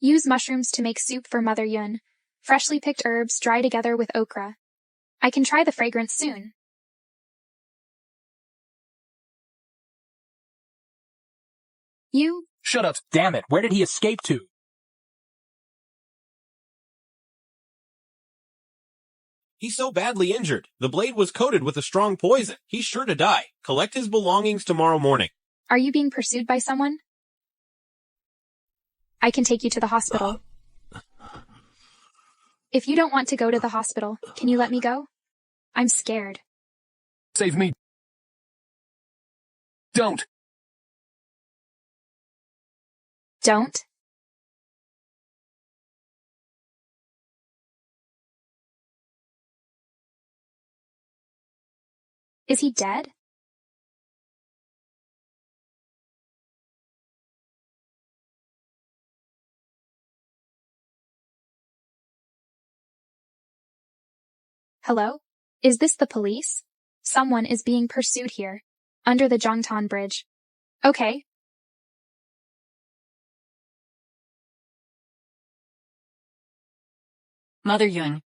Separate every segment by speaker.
Speaker 1: Use mushrooms to make soup for Mother Yun. Freshly picked herbs dry together with okra. I can try the fragrance soon. You?
Speaker 2: Shut up, damn it. Where did he escape to?
Speaker 3: He's so badly injured. The blade was coated with a strong poison. He's sure to die. Collect his belongings tomorrow morning.
Speaker 1: Are you being pursued by someone? I can take you to the hospital. If you don't want to go to the hospital, can you let me go? I'm scared.
Speaker 2: Save me. Don't.
Speaker 1: Don't? Is he dead? Hello? Is this the police? Someone is being pursued here. Under the Zhangtan Bridge. Okay.
Speaker 4: Mother Yun.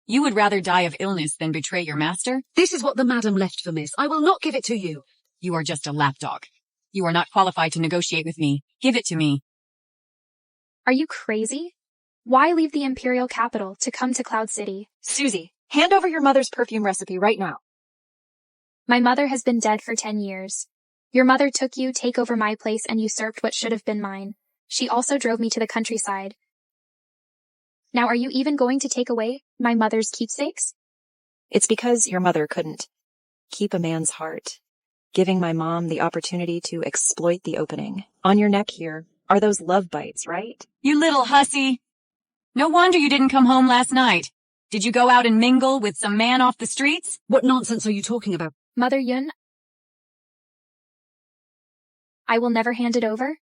Speaker 4: You would rather die of illness than betray your master?
Speaker 5: This is what the madam left for miss. I will not give it to you.
Speaker 4: You are just a lapdog. You are not qualified to negotiate with me. Give it to me.
Speaker 1: Are you crazy? Why leave the imperial capital to come to Cloud City?
Speaker 6: Susie, hand over your mother's perfume recipe right now.
Speaker 1: My mother has been dead for 10 years. Your mother took you, take over my place, and usurped what should have been mine. She also drove me to the countryside. Now are you even going to take away my mother's keepsakes?
Speaker 6: It's because your mother couldn't keep a man's heart, giving my mom the opportunity to exploit the opening. On your neck here are those love bites, right?
Speaker 4: You little hussy. No wonder you didn't come home last night. Did you go out and mingle with some man off the streets?
Speaker 5: What nonsense are you talking about?
Speaker 1: Mother Yun, I will never hand it over.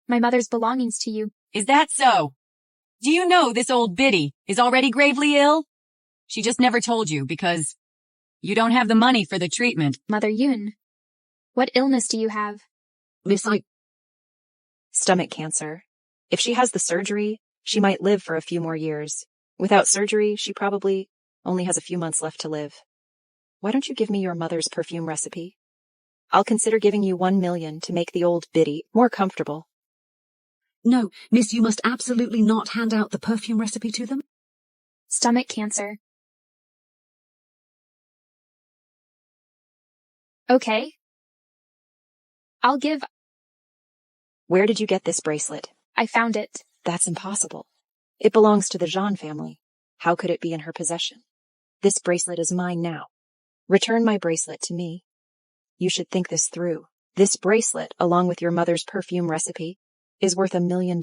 Speaker 1: My mother's belongings to you.
Speaker 4: Is that so? Do you know this old biddy is already gravely ill? She just never told you because you don't have the money for the treatment.
Speaker 1: Mother Yun, what illness do you have?
Speaker 5: Miss,
Speaker 6: Stomach cancer. If she has the surgery, she might live for a few more years. Without surgery, she probably only has a few months left to live. Why don't you give me your mother's perfume recipe? I'll consider giving you 1 million to make the old biddy more comfortable.
Speaker 5: No, miss, you must absolutely not hand out the perfume recipe to them.
Speaker 1: Stomach cancer. Okay. I'll give...
Speaker 6: Where did you get this bracelet?
Speaker 1: I found it.
Speaker 6: That's impossible. It belongs to the Zhan family. How could it be in her possession? This bracelet is mine now. Return my bracelet to me. You should think this through. This bracelet, along with your mother's perfume recipe, is worth $1 million.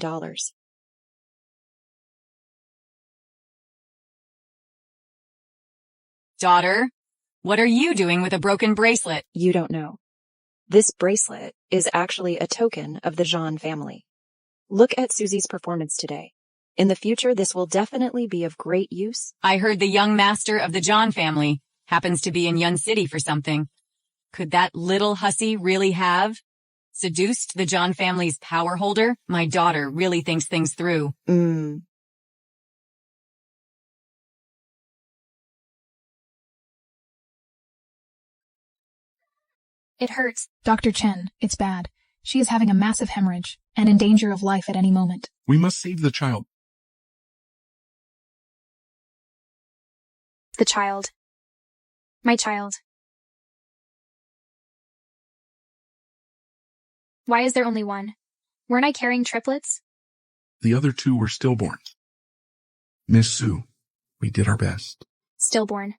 Speaker 4: Daughter, what are you doing with a broken bracelet?
Speaker 6: You don't know. This bracelet is actually a token of the Zhan family. Look at Susie's performance today. In the future, this will definitely be of great use.
Speaker 4: I heard the young master of the Zhan family happens to be in Yun City for something. Could that little hussy really have seduced the Zhan family's power holder? My daughter really thinks things through.
Speaker 1: It hurts.
Speaker 7: Dr. Chen, it's bad. She is having a massive hemorrhage and in danger of life at any moment.
Speaker 8: We must save the child.
Speaker 1: The child. My child. Why is there only one? Weren't I carrying triplets?
Speaker 8: The other 2 were stillborns. Miss Sue, we did our best.
Speaker 1: Stillborn.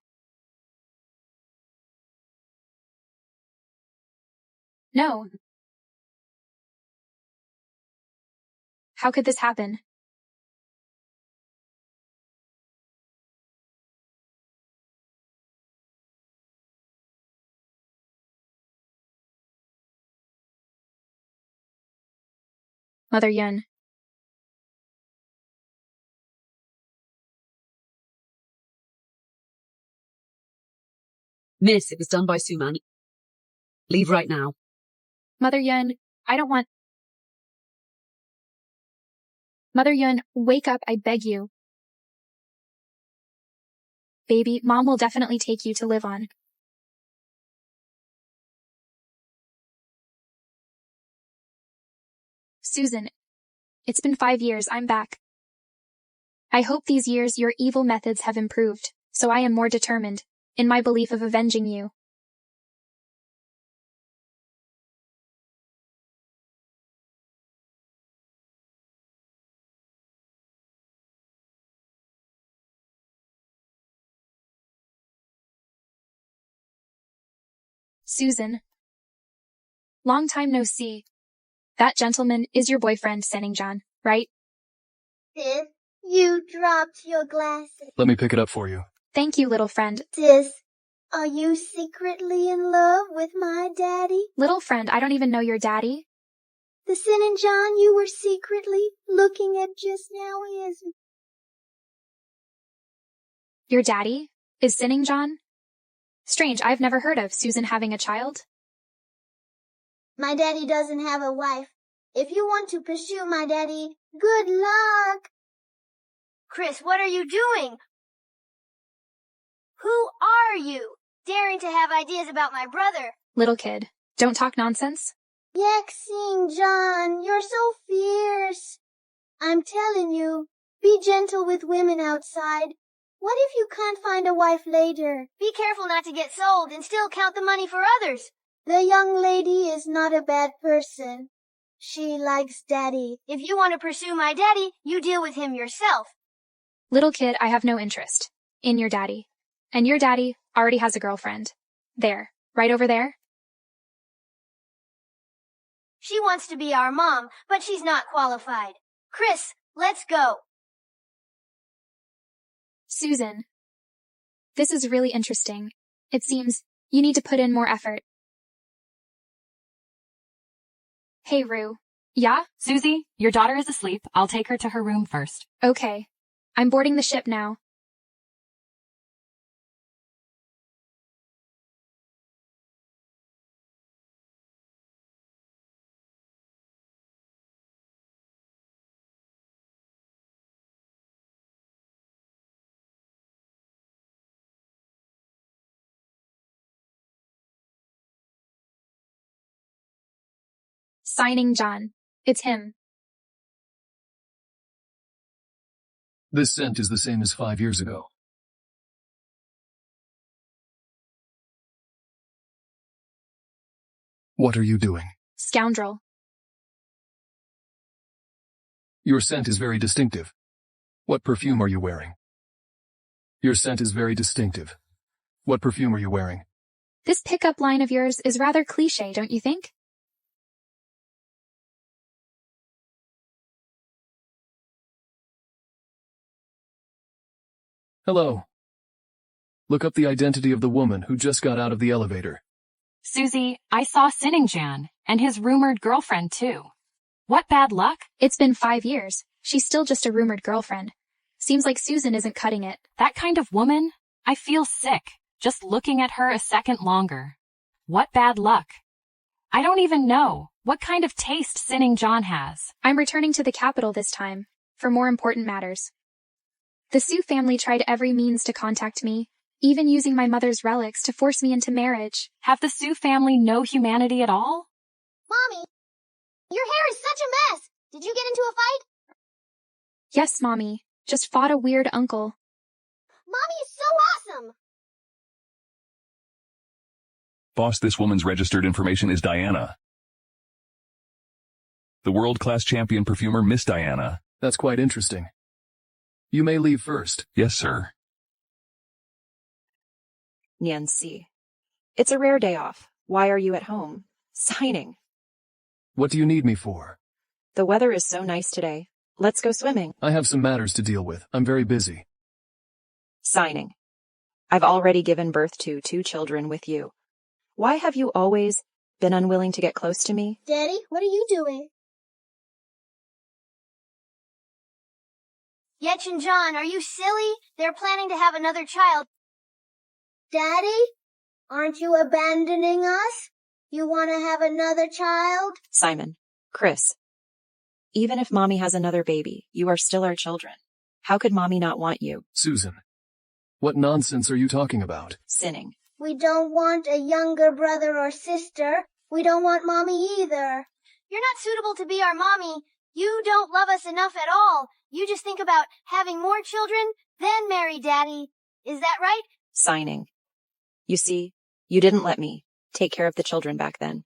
Speaker 1: No. How could this happen? Mother Yun.
Speaker 5: Miss, it was done by Suman. Leave right now.
Speaker 1: Mother Yun, I don't want... Mother Yun, wake up, I beg you. Baby, Mom will definitely take you to live on. Susan, it's been 5 years, I'm back. I hope these years your evil methods have improved, so I am more determined, in my belief of avenging you. Susan. Long time no see. That gentleman is your boyfriend, Seningjan, right?
Speaker 9: Sis, you dropped your glasses.
Speaker 2: Let me pick it up for you.
Speaker 1: Thank you, little friend.
Speaker 9: Sis, are you secretly in love with my daddy?
Speaker 1: Little friend, I don't even know your daddy.
Speaker 9: The Seningjan you were secretly looking at just now is...
Speaker 1: Your daddy? Is Seningjan? Strange, I've never heard of Susan having a child.
Speaker 9: My daddy doesn't have a wife. If you want to pursue my daddy, good luck. Chris, what are you doing? Who are you? Daring to have ideas about my brother.
Speaker 1: Little kid, don't talk nonsense.
Speaker 9: Yaxing John, you're so fierce. I'm telling you, be gentle with women outside. What if you can't find a wife later? Be careful not to get sold and still count the money for others. The young lady is not a bad person. She likes daddy. If you want to pursue my daddy, you deal with him yourself.
Speaker 1: Little kid, I have no interest in your daddy. And your daddy already has a girlfriend. There, right over there.
Speaker 9: She wants to be our mom, but she's not qualified. Chris, let's go.
Speaker 1: Susan. This is really interesting. It seems you need to put in more effort. Hey, Rue. Yeah?
Speaker 4: Susie, your daughter is asleep. I'll take her to her room first.
Speaker 1: Okay. I'm boarding the ship now. Signing John. It's him.
Speaker 2: This scent is the same as 5 years ago. What are you doing?
Speaker 1: Scoundrel.
Speaker 2: Your scent is very distinctive. What perfume are you wearing? Your scent is very distinctive. What perfume are you wearing?
Speaker 1: This pickup line of yours is rather cliché, don't you think?
Speaker 2: Hello. Look up the identity of the woman who just got out of the elevator.
Speaker 4: Susie, I saw Seningjan and his rumored girlfriend too. What bad luck?
Speaker 1: It's been 5 years. She's still just a rumored girlfriend. Seems like Susan isn't cutting it.
Speaker 4: That kind of woman? I feel sick just looking at her a second longer. What bad luck? I don't even know what kind of taste Seningjan has.
Speaker 1: I'm returning to the capital this time, for more important matters. The Su family tried every means to contact me, even using my mother's relics to force me into marriage.
Speaker 4: Have the Su family no humanity at all?
Speaker 9: Mommy, your hair is such a mess. Did you get into a fight?
Speaker 1: Yes, Mommy. Just fought a weird uncle.
Speaker 9: Mommy is so awesome.
Speaker 10: Boss, this woman's registered information is Diana. The world-class champion perfumer, Miss Diana.
Speaker 2: That's quite interesting. You may leave first.
Speaker 10: Yes, sir.
Speaker 6: Nancy. It's a rare day off. Why are you at home? Signing.
Speaker 2: What do you need me for?
Speaker 6: The weather is so nice today. Let's go swimming.
Speaker 2: I have some matters to deal with. I'm very busy.
Speaker 6: Signing. I've already given birth to 2 children with you. Why have you always been unwilling to get close to me?
Speaker 9: Daddy, what are you doing? Yech and John, are you silly? They're planning to have another child. Daddy, aren't you abandoning us? You want to have another child?
Speaker 6: Simon. Chris. Even if Mommy has another baby, you are still our children. How could Mommy not want you?
Speaker 2: Susan, what nonsense are you talking about?
Speaker 6: Sinning.
Speaker 9: We don't want a younger brother or sister. We don't want Mommy either. You're not suitable to be our Mommy. You don't love us enough at all. You just think about having more children, then marry Daddy. Is that right?
Speaker 6: Signing. You see, you didn't let me take care of the children back then.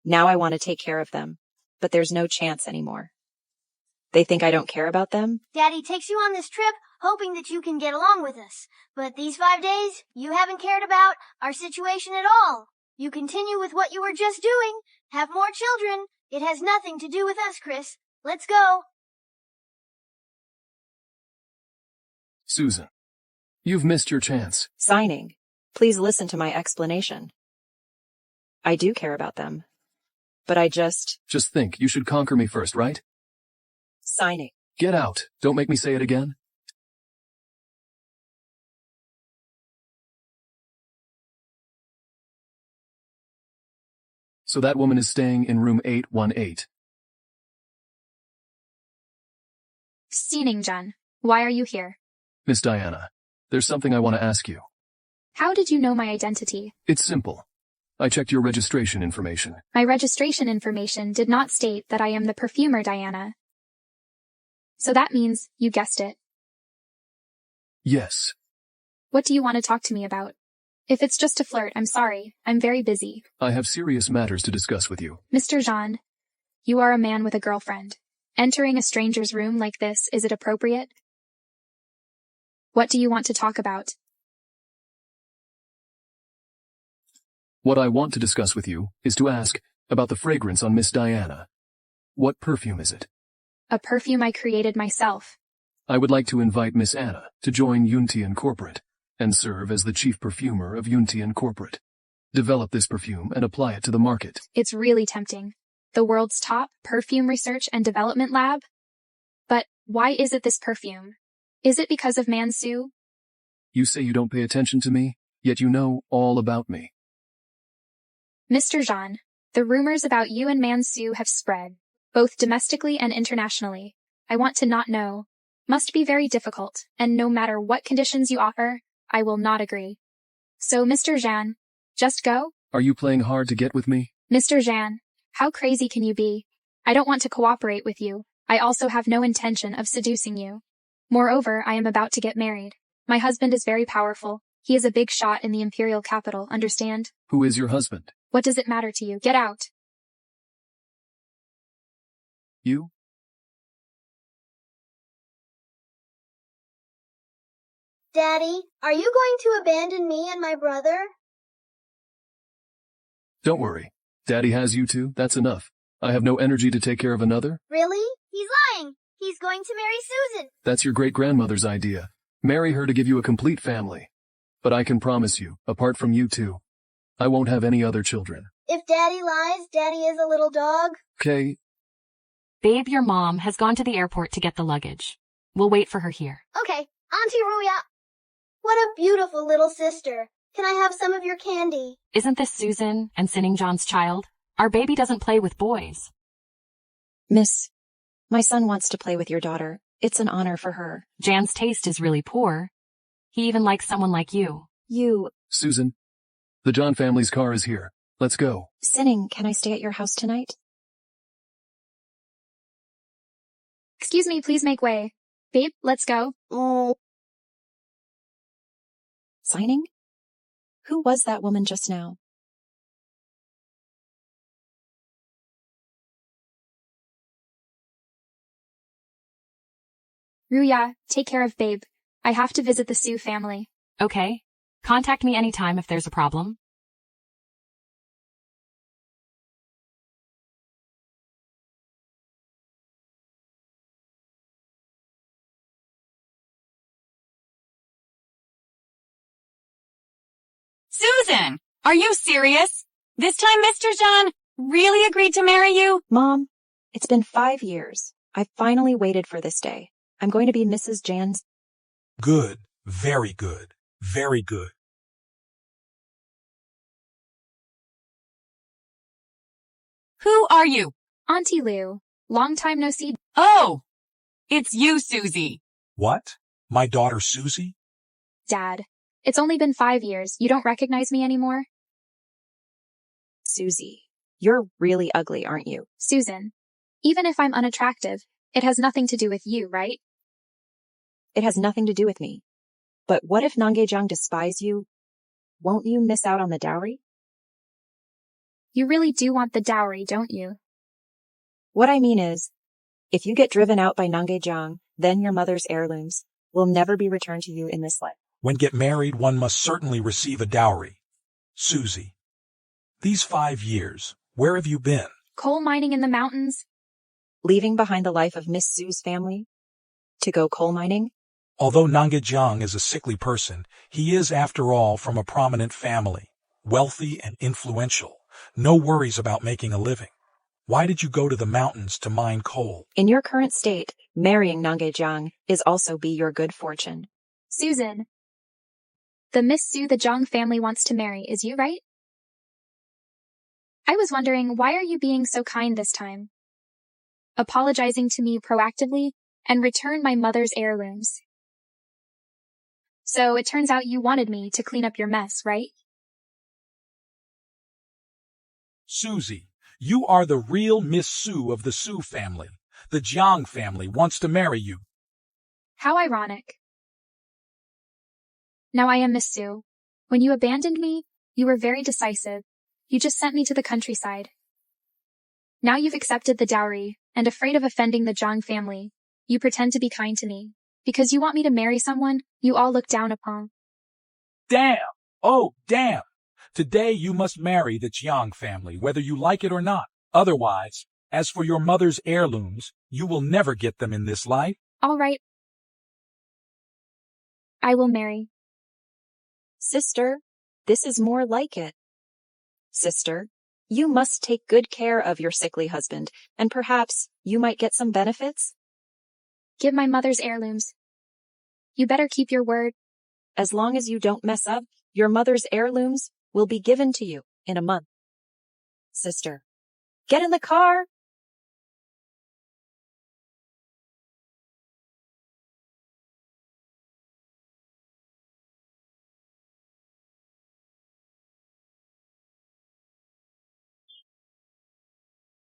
Speaker 6: Now I want to take care of them, but there's no chance anymore. They think I don't care about them?
Speaker 9: Daddy takes you on this trip hoping that you can get along with us. But these 5 days, you haven't cared about our situation at all. You continue with what you were just doing. Have more children. It has nothing to do with us, Chris. Let's go.
Speaker 2: Susan, you've missed your chance.
Speaker 6: Signing. Please listen to my explanation. I do care about them. But I just...
Speaker 2: Just think, you should conquer me first, right?
Speaker 6: Signing.
Speaker 2: Get out. Don't make me say it again. So that woman is staying in room 818.
Speaker 1: Stealing, John. Why are you here?
Speaker 2: Miss Diana, there's something I want to ask you.
Speaker 1: How did you know my identity?
Speaker 2: It's simple. I checked your registration information.
Speaker 1: My registration information did not state that I am the perfumer Diana. So that means you guessed it.
Speaker 2: Yes.
Speaker 1: What do you want to talk to me about? If it's just a flirt, I'm sorry. I'm very busy.
Speaker 2: I have serious matters to discuss with you.
Speaker 1: Mr. Jean, you are a man with a girlfriend. Entering a stranger's room like this, is it appropriate? What do you want to talk about?
Speaker 2: What I want to discuss with you is to ask about the fragrance on Miss Diana. What perfume is it?
Speaker 1: A perfume I created myself.
Speaker 2: I would like to invite Miss Anna to join Unity Incorporate and serve as the chief perfumer of Unity Incorporate. Develop this perfume and apply it to the market.
Speaker 1: It's really tempting. The world's top perfume research and development lab? But why is it this perfume? Is it because of Mansu?
Speaker 2: You say you don't pay attention to me, yet you know all about me.
Speaker 1: Mr. Jean, the rumors about you and Mansu have spread, both domestically and internationally. I want to not know. Must be very difficult, and no matter what conditions you offer, I will not agree. So, Mr. Jean, just go?
Speaker 2: Are you playing hard to get with me?
Speaker 1: Mr. Jean, how crazy can you be? I don't want to cooperate with you. I also have no intention of seducing you. Moreover, I am about to get married. My husband is very powerful. He is a big shot in the imperial capital, understand?
Speaker 2: Who is your husband?
Speaker 1: What does it matter to you? Get out.
Speaker 2: You?
Speaker 9: Daddy, are you going to abandon me and my brother?
Speaker 2: Don't worry. Daddy has you two, that's enough. I have no energy to take care of another.
Speaker 9: Really? He's lying. He's going to marry Susan.
Speaker 2: That's your great-grandmother's idea. Marry her to give you a complete family. But I can promise you, apart from you two, I won't have any other children.
Speaker 9: If Daddy lies, Daddy is a little dog.
Speaker 2: Okay.
Speaker 4: Babe, your mom has gone to the airport to get the luggage. We'll wait for her here.
Speaker 9: Okay, Auntie Ruya. What a beautiful little sister. Can I have some of your candy?
Speaker 4: Isn't this Susan and Sinning John's child? Our baby doesn't play with boys.
Speaker 6: Miss, my son wants to play with your daughter. It's an honor for her.
Speaker 4: Jan's taste is really poor. He even likes someone like you.
Speaker 6: You...
Speaker 2: Susan, the John family's car is here. Let's go.
Speaker 6: Sinning, can I stay at your house tonight?
Speaker 1: Excuse me, please make way. Babe, let's go.
Speaker 9: Oh.
Speaker 6: Signing? Who was that woman just now?
Speaker 1: Ruya, take care of Babe. I have to visit the Sue family.
Speaker 4: Okay. Contact me anytime if there's a problem. Susan! Are you serious? This time Mr. John really agreed to marry you?
Speaker 6: Mom, it's been 5 years. I finally waited for this day. I'm going to be Mrs. Jan's...
Speaker 11: Good. Very good. Very good.
Speaker 4: Who are you?
Speaker 1: Auntie Lou. Long time no see.
Speaker 4: Oh! It's you, Susie.
Speaker 11: What? My daughter Susie?
Speaker 1: Dad. It's only been 5 years. You don't recognize me anymore?
Speaker 6: Susie, you're really ugly, aren't you?
Speaker 1: Susan. Even if I'm unattractive, it has nothing to do with you, right?
Speaker 6: It has nothing to do with me. But what if Nanggejang despise you? Won't you miss out on the dowry?
Speaker 1: You really do want the dowry, don't you?
Speaker 6: What I mean is, if you get driven out by Nanggejang, then your mother's heirlooms will never be returned to you in this life.
Speaker 11: When get married, one must certainly receive a dowry. Susie, these 5 years, where have you been?
Speaker 1: Coal mining in the mountains?
Speaker 6: Leaving behind the life of Miss Sue's family to go coal mining?
Speaker 11: Although Nanggejang is a sickly person, he is, after all, from a prominent family, wealthy and influential. No worries about making a living. Why did you go to the mountains to mine coal?
Speaker 6: In your current state, marrying Nanggejang is also be your good fortune.
Speaker 1: Susan. The Miss Sue the Zhang family wants to marry, is you right? I was wondering, why are you being so kind this time? Apologizing to me proactively and return my mother's heirlooms. So it turns out you wanted me to clean up your mess, right?
Speaker 11: Susie, you are the real Miss Sue of the Sue family. The Jiang family wants to marry you.
Speaker 1: How ironic. Now I am Miss Sue. When you abandoned me, you were very decisive. You just sent me to the countryside. Now you've accepted the dowry, and afraid of offending the Jiang family, you pretend to be kind to me. Because you want me to marry someone you all look down upon.
Speaker 11: Damn! Oh, damn! Today you must marry the Jiang family, whether you like it or not. Otherwise, as for your mother's heirlooms, you will never get them in this life.
Speaker 1: All right. I will marry.
Speaker 6: Sister, this is more like it. Sister, you must take good care of your sickly husband, and perhaps you might get some benefits?
Speaker 1: Give my mother's heirlooms. You better keep your word.
Speaker 6: As long as you don't mess up, your mother's heirlooms will be given to you in a month. Sister, get in the car!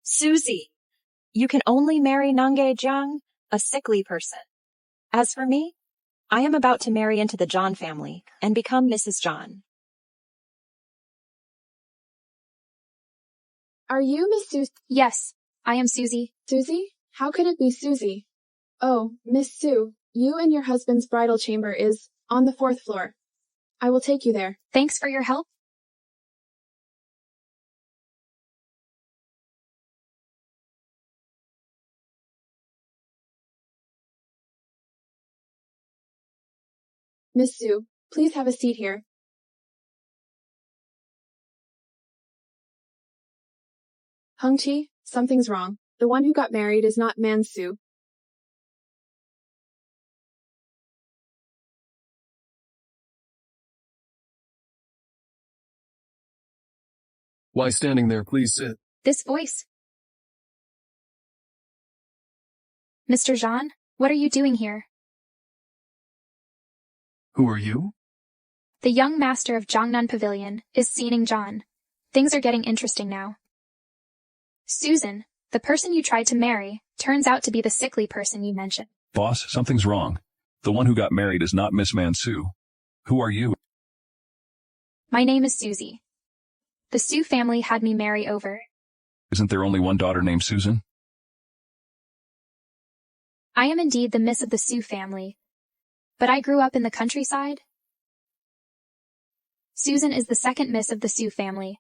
Speaker 6: Susie, you can only marry Nanggejang, a sickly person. As for me, I am about to marry into the John family and become Mrs. John.
Speaker 12: Are you Miss Susie?
Speaker 1: Yes, I am Susie.
Speaker 12: Susie? How could it be Susie? Oh, Miss Sue, you and your husband's bridal chamber is on the 4th floor. I will take you there.
Speaker 1: Thanks for your help.
Speaker 12: Miss Sue, please have a seat here. Hung-Chi, something's wrong. The one who got married is not Man Sue.
Speaker 2: Why standing there? Please sit.
Speaker 1: This voice. Mr. Jean, what are you doing here?
Speaker 2: Who are you?
Speaker 1: The young master of Jiangnan Pavilion is Xining John. Things are getting interesting now. Susan, the person you tried to marry, turns out to be the sickly person you mentioned.
Speaker 10: Boss, something's wrong. The one who got married is not Miss Mansu. Who are you?
Speaker 1: My name is Susie. The Sue family had me marry over.
Speaker 10: Isn't there only one daughter named Susan?
Speaker 1: I am indeed the miss of the Sue family, but I grew up in the countryside. Susan is the second miss of the Sue family.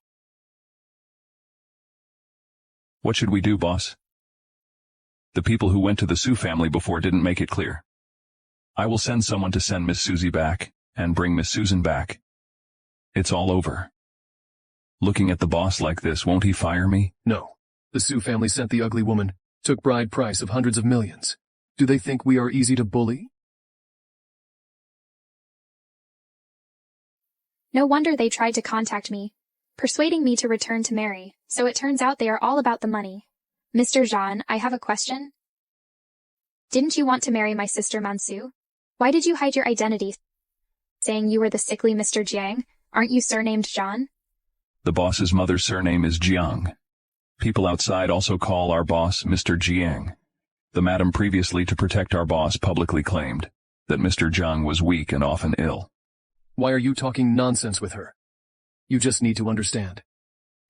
Speaker 10: What should we do, boss? The people who went to the Sue family before didn't make it clear. I will send someone to send Miss Susie back, and bring Miss Susan back. It's all over. Looking at the boss like this, won't he fire me?
Speaker 2: No. The Sue family sent the ugly woman, took bride price of hundreds of millions. Do they think we are easy to bully?
Speaker 1: No wonder they tried to contact me, persuading me to return to marry, so it turns out they are all about the money. Mr. Jean, I have a question. Didn't you want to marry my sister Mansu? Why did you hide your identity, saying you were the sickly Mr. Jiang? Aren't you surnamed Jean?
Speaker 10: The boss's mother's surname is Jiang. People outside also call our boss Mr. Jiang. The madam previously to protect our boss publicly claimed that Mr. Jiang was weak and often ill.
Speaker 2: Why are you talking nonsense with her? You just need to understand.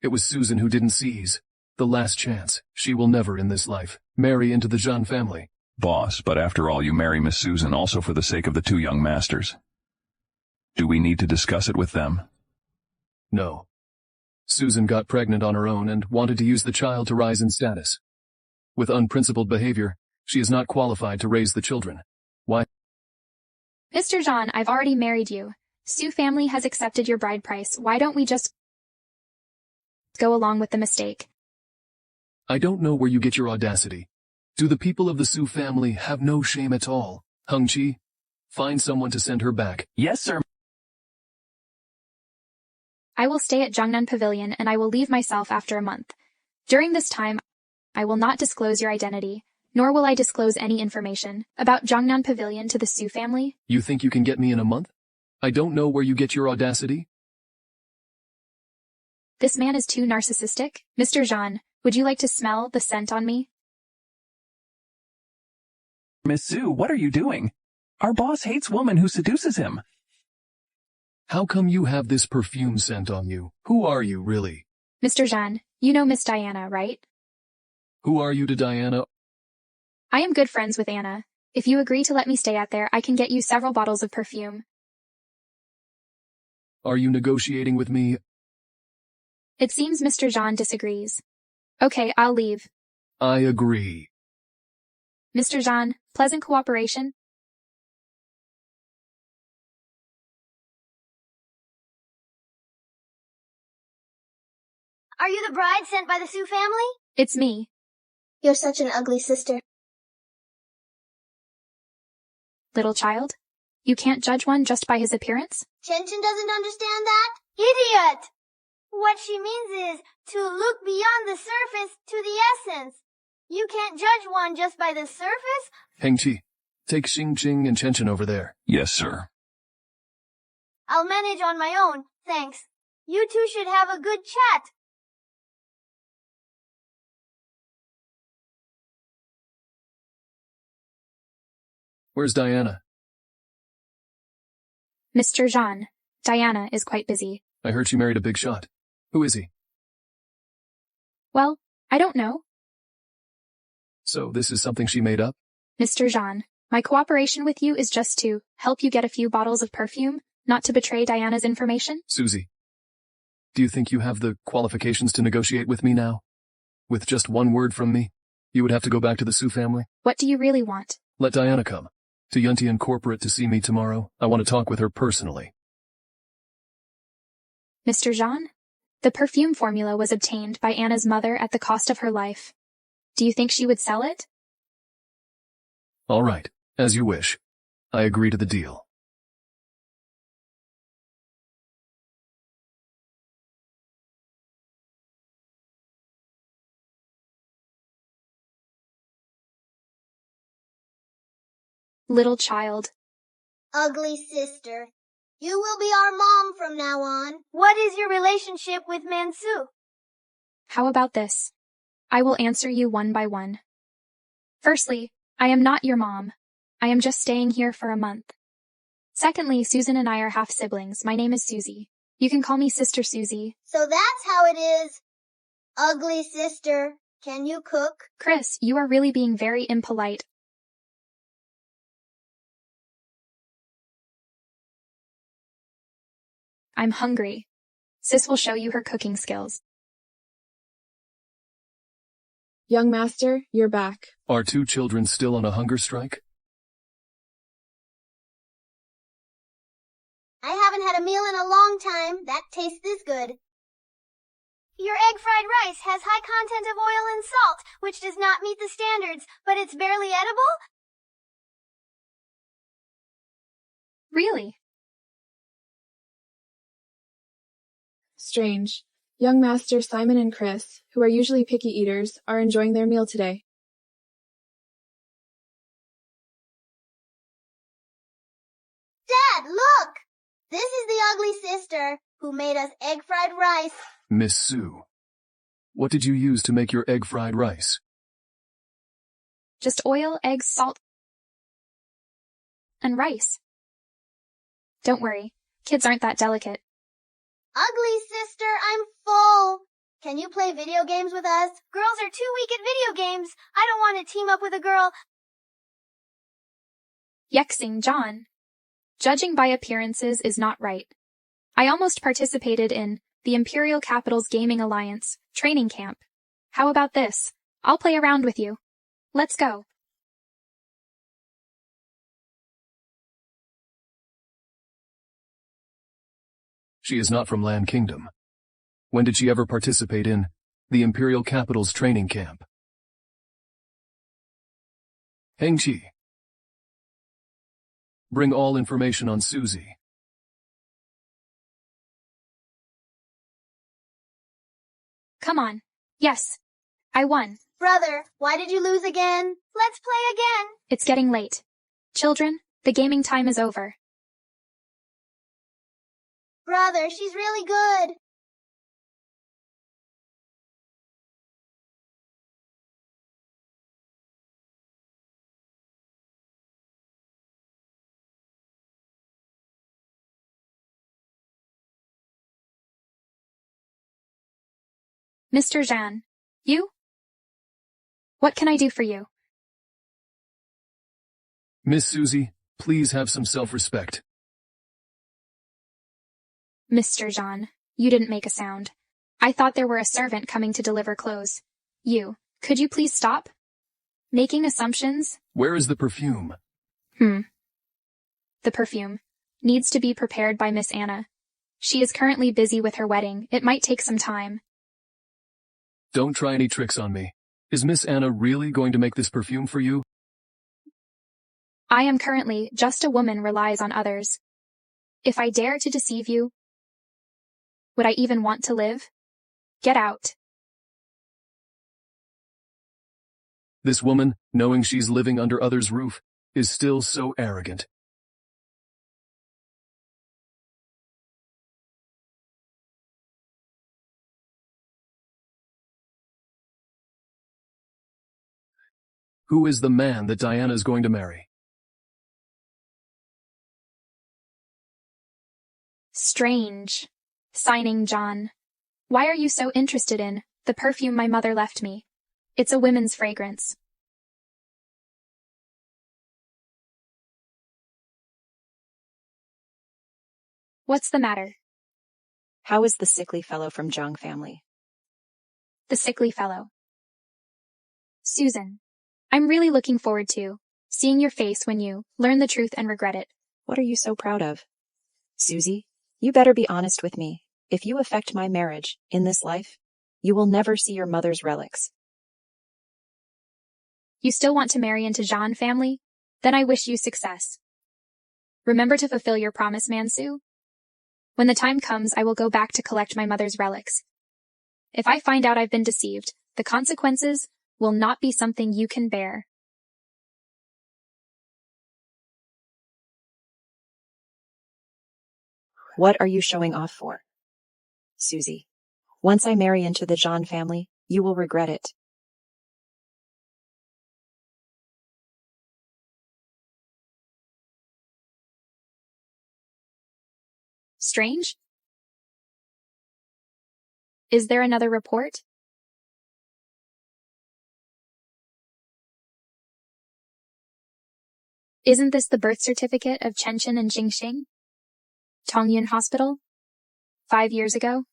Speaker 2: It was Susan who didn't seize the last chance. She will never in this life marry into the Jean family.
Speaker 10: Boss, but after all you marry Miss Susan also for the sake of the two young masters. Do we need to discuss it with them?
Speaker 2: No. Susan got pregnant on her own and wanted to use the child to rise in status. With unprincipled behavior, she is not qualified to raise the children. Why?
Speaker 1: Mr. Jean, I've already married you. Su family has accepted your bride price. Why don't we just go along with the mistake?
Speaker 2: I don't know where you get your audacity. Do the people of the Su family have no shame at all? Hung Chi, find someone to send her back.
Speaker 10: Yes, sir.
Speaker 1: I will stay at Jiangnan Pavilion and I will leave myself after a month. During this time, I will not disclose your identity, nor will I disclose any information about Jiangnan Pavilion to the Su family.
Speaker 2: You think you can get me in a month? I don't know where you get your audacity.
Speaker 1: This man is too narcissistic. Mr. Jean, would you like to smell the scent on me?
Speaker 10: Miss Su, what are you doing? Our boss hates woman who seduces him.
Speaker 2: How come you have this perfume scent on you? Who are you, really?
Speaker 1: Mr. Jean, you know Miss Diana, right?
Speaker 2: Who are you to Diana?
Speaker 1: I am good friends with Anna. If you agree to let me stay out there, I can get you several bottles of perfume.
Speaker 2: Are you negotiating with me?
Speaker 1: It seems Mr. Jean disagrees. Okay, I'll leave.
Speaker 2: I agree.
Speaker 1: Mr. Jean, pleasant cooperation.
Speaker 9: Are you the bride sent by the Su family?
Speaker 1: It's me.
Speaker 9: You're such an ugly sister.
Speaker 1: Little child, you can't judge one just by his appearance?
Speaker 9: Chen doesn't understand that? Idiot! What she means is to look beyond the surface to the essence. You can't judge one just by the surface?
Speaker 2: Heng Chi, take Xing Jing and Chen over there.
Speaker 10: Yes, sir.
Speaker 9: I'll manage on my own, thanks. You two should have a good chat.
Speaker 2: Where's Diana?
Speaker 1: Mr. Jean, Diana is quite busy.
Speaker 2: I heard she married a big shot. Who is he?
Speaker 1: Well, I don't know.
Speaker 2: So this is something she made up?
Speaker 1: Mr. Jean, my cooperation with you is just to help you get a few bottles of perfume, not to betray Diana's information.
Speaker 2: Susie, do you think you have the qualifications to negotiate with me now? With just one word from me, you would have to go back to the Su family?
Speaker 1: What do you really want?
Speaker 2: Let Diana come to Yuntian Corporate to see me tomorrow. I want to talk with her personally.
Speaker 1: Mr. Jean, the perfume formula was obtained by Anna's mother at the cost of her life. Do you think she would sell it?
Speaker 2: All right, as you wish. I agree to the deal.
Speaker 1: Little child.
Speaker 9: Ugly sister. You will be our mom from now on. What is your relationship with Mansu?
Speaker 1: How about this? I will answer you one by one. Firstly, I am not your mom. I am just staying here for a month. Secondly, Susan and I are half siblings. My name is Susie. You can call me Sister Susie.
Speaker 9: So that's how it is. Ugly sister. Can you cook?
Speaker 1: Chris, you are really being very impolite. I'm hungry. Sis will show you her cooking skills.
Speaker 12: Young master, you're back.
Speaker 2: Are two children still on a hunger strike?
Speaker 9: I haven't had a meal in a long time. That tastes this good. Your egg fried rice has high content of oil and salt, which does not meet the standards, but it's barely edible?
Speaker 1: Really?
Speaker 12: Strange. Young Masters Simon and Chris, who are usually picky eaters, are enjoying their meal today.
Speaker 9: Dad, look! This is the ugly sister who made us egg fried rice.
Speaker 2: Miss Sue, what did you use to make your egg fried rice?
Speaker 1: Just oil, eggs, salt, and rice. Don't worry, kids aren't that delicate.
Speaker 9: Ugly sister, I'm full. Can you play video games with us? Girls are too weak at video games. I don't want to team up with a girl.
Speaker 1: Yexing John. Judging by appearances is not right. I almost participated in the Imperial Capital's Gaming Alliance training camp. How about this? I'll play around with you. Let's go.
Speaker 2: She is not from Land Kingdom. When did she ever participate in the Imperial Capital's training camp? Heng-Chi. Bring all information on Susie.
Speaker 1: Come on. Yes. I won.
Speaker 9: Brother, why did you lose again? Let's play again.
Speaker 1: It's getting late. Children, the gaming time is over.
Speaker 9: Brother, she's really good.
Speaker 1: Mr. Zhan. You? What can I do for you?
Speaker 2: Miss Susie, please have some self-respect.
Speaker 1: Mr. Zhan, you didn't make a sound. I thought there were a servant coming to deliver clothes. Could you please stop? Making assumptions?
Speaker 2: Where is the perfume?
Speaker 1: The perfume needs to be prepared by Miss Anna. She is currently busy with her wedding. It might take some time.
Speaker 2: Don't try any tricks on me. Is Miss Anna really going to make this perfume for you?
Speaker 1: I am currently just a woman relies on others. If I dare to deceive you, would I even want to live? Get out.
Speaker 2: This woman, knowing she's living under others' roof, is still so arrogant. Who is the man that Diana is going to marry?
Speaker 1: Strange. Signing John. Why are you so interested in the perfume my mother left me? It's a women's fragrance. What's the matter?
Speaker 6: How is the sickly fellow from Zhang family?
Speaker 1: The sickly fellow. Susan, I'm really looking forward to seeing your face when you learn the truth and regret it.
Speaker 6: What are you so proud of? Susie, you better be honest with me. If you affect my marriage in this life, you will never see your mother's relics.
Speaker 1: You still want to marry into Zhan family? Then I wish you success. Remember to fulfill your promise, Mansu. When the time comes, I will go back to collect my mother's relics. If I find out I've been deceived, the consequences will not be something you can bear.
Speaker 6: What are you showing off for? Susie, once I marry into the Zhan family, you will regret it.
Speaker 1: Strange? Is there another report? Isn't this the birth certificate of Chenchen and Jingxing? Tongyun Hospital? 5 years ago?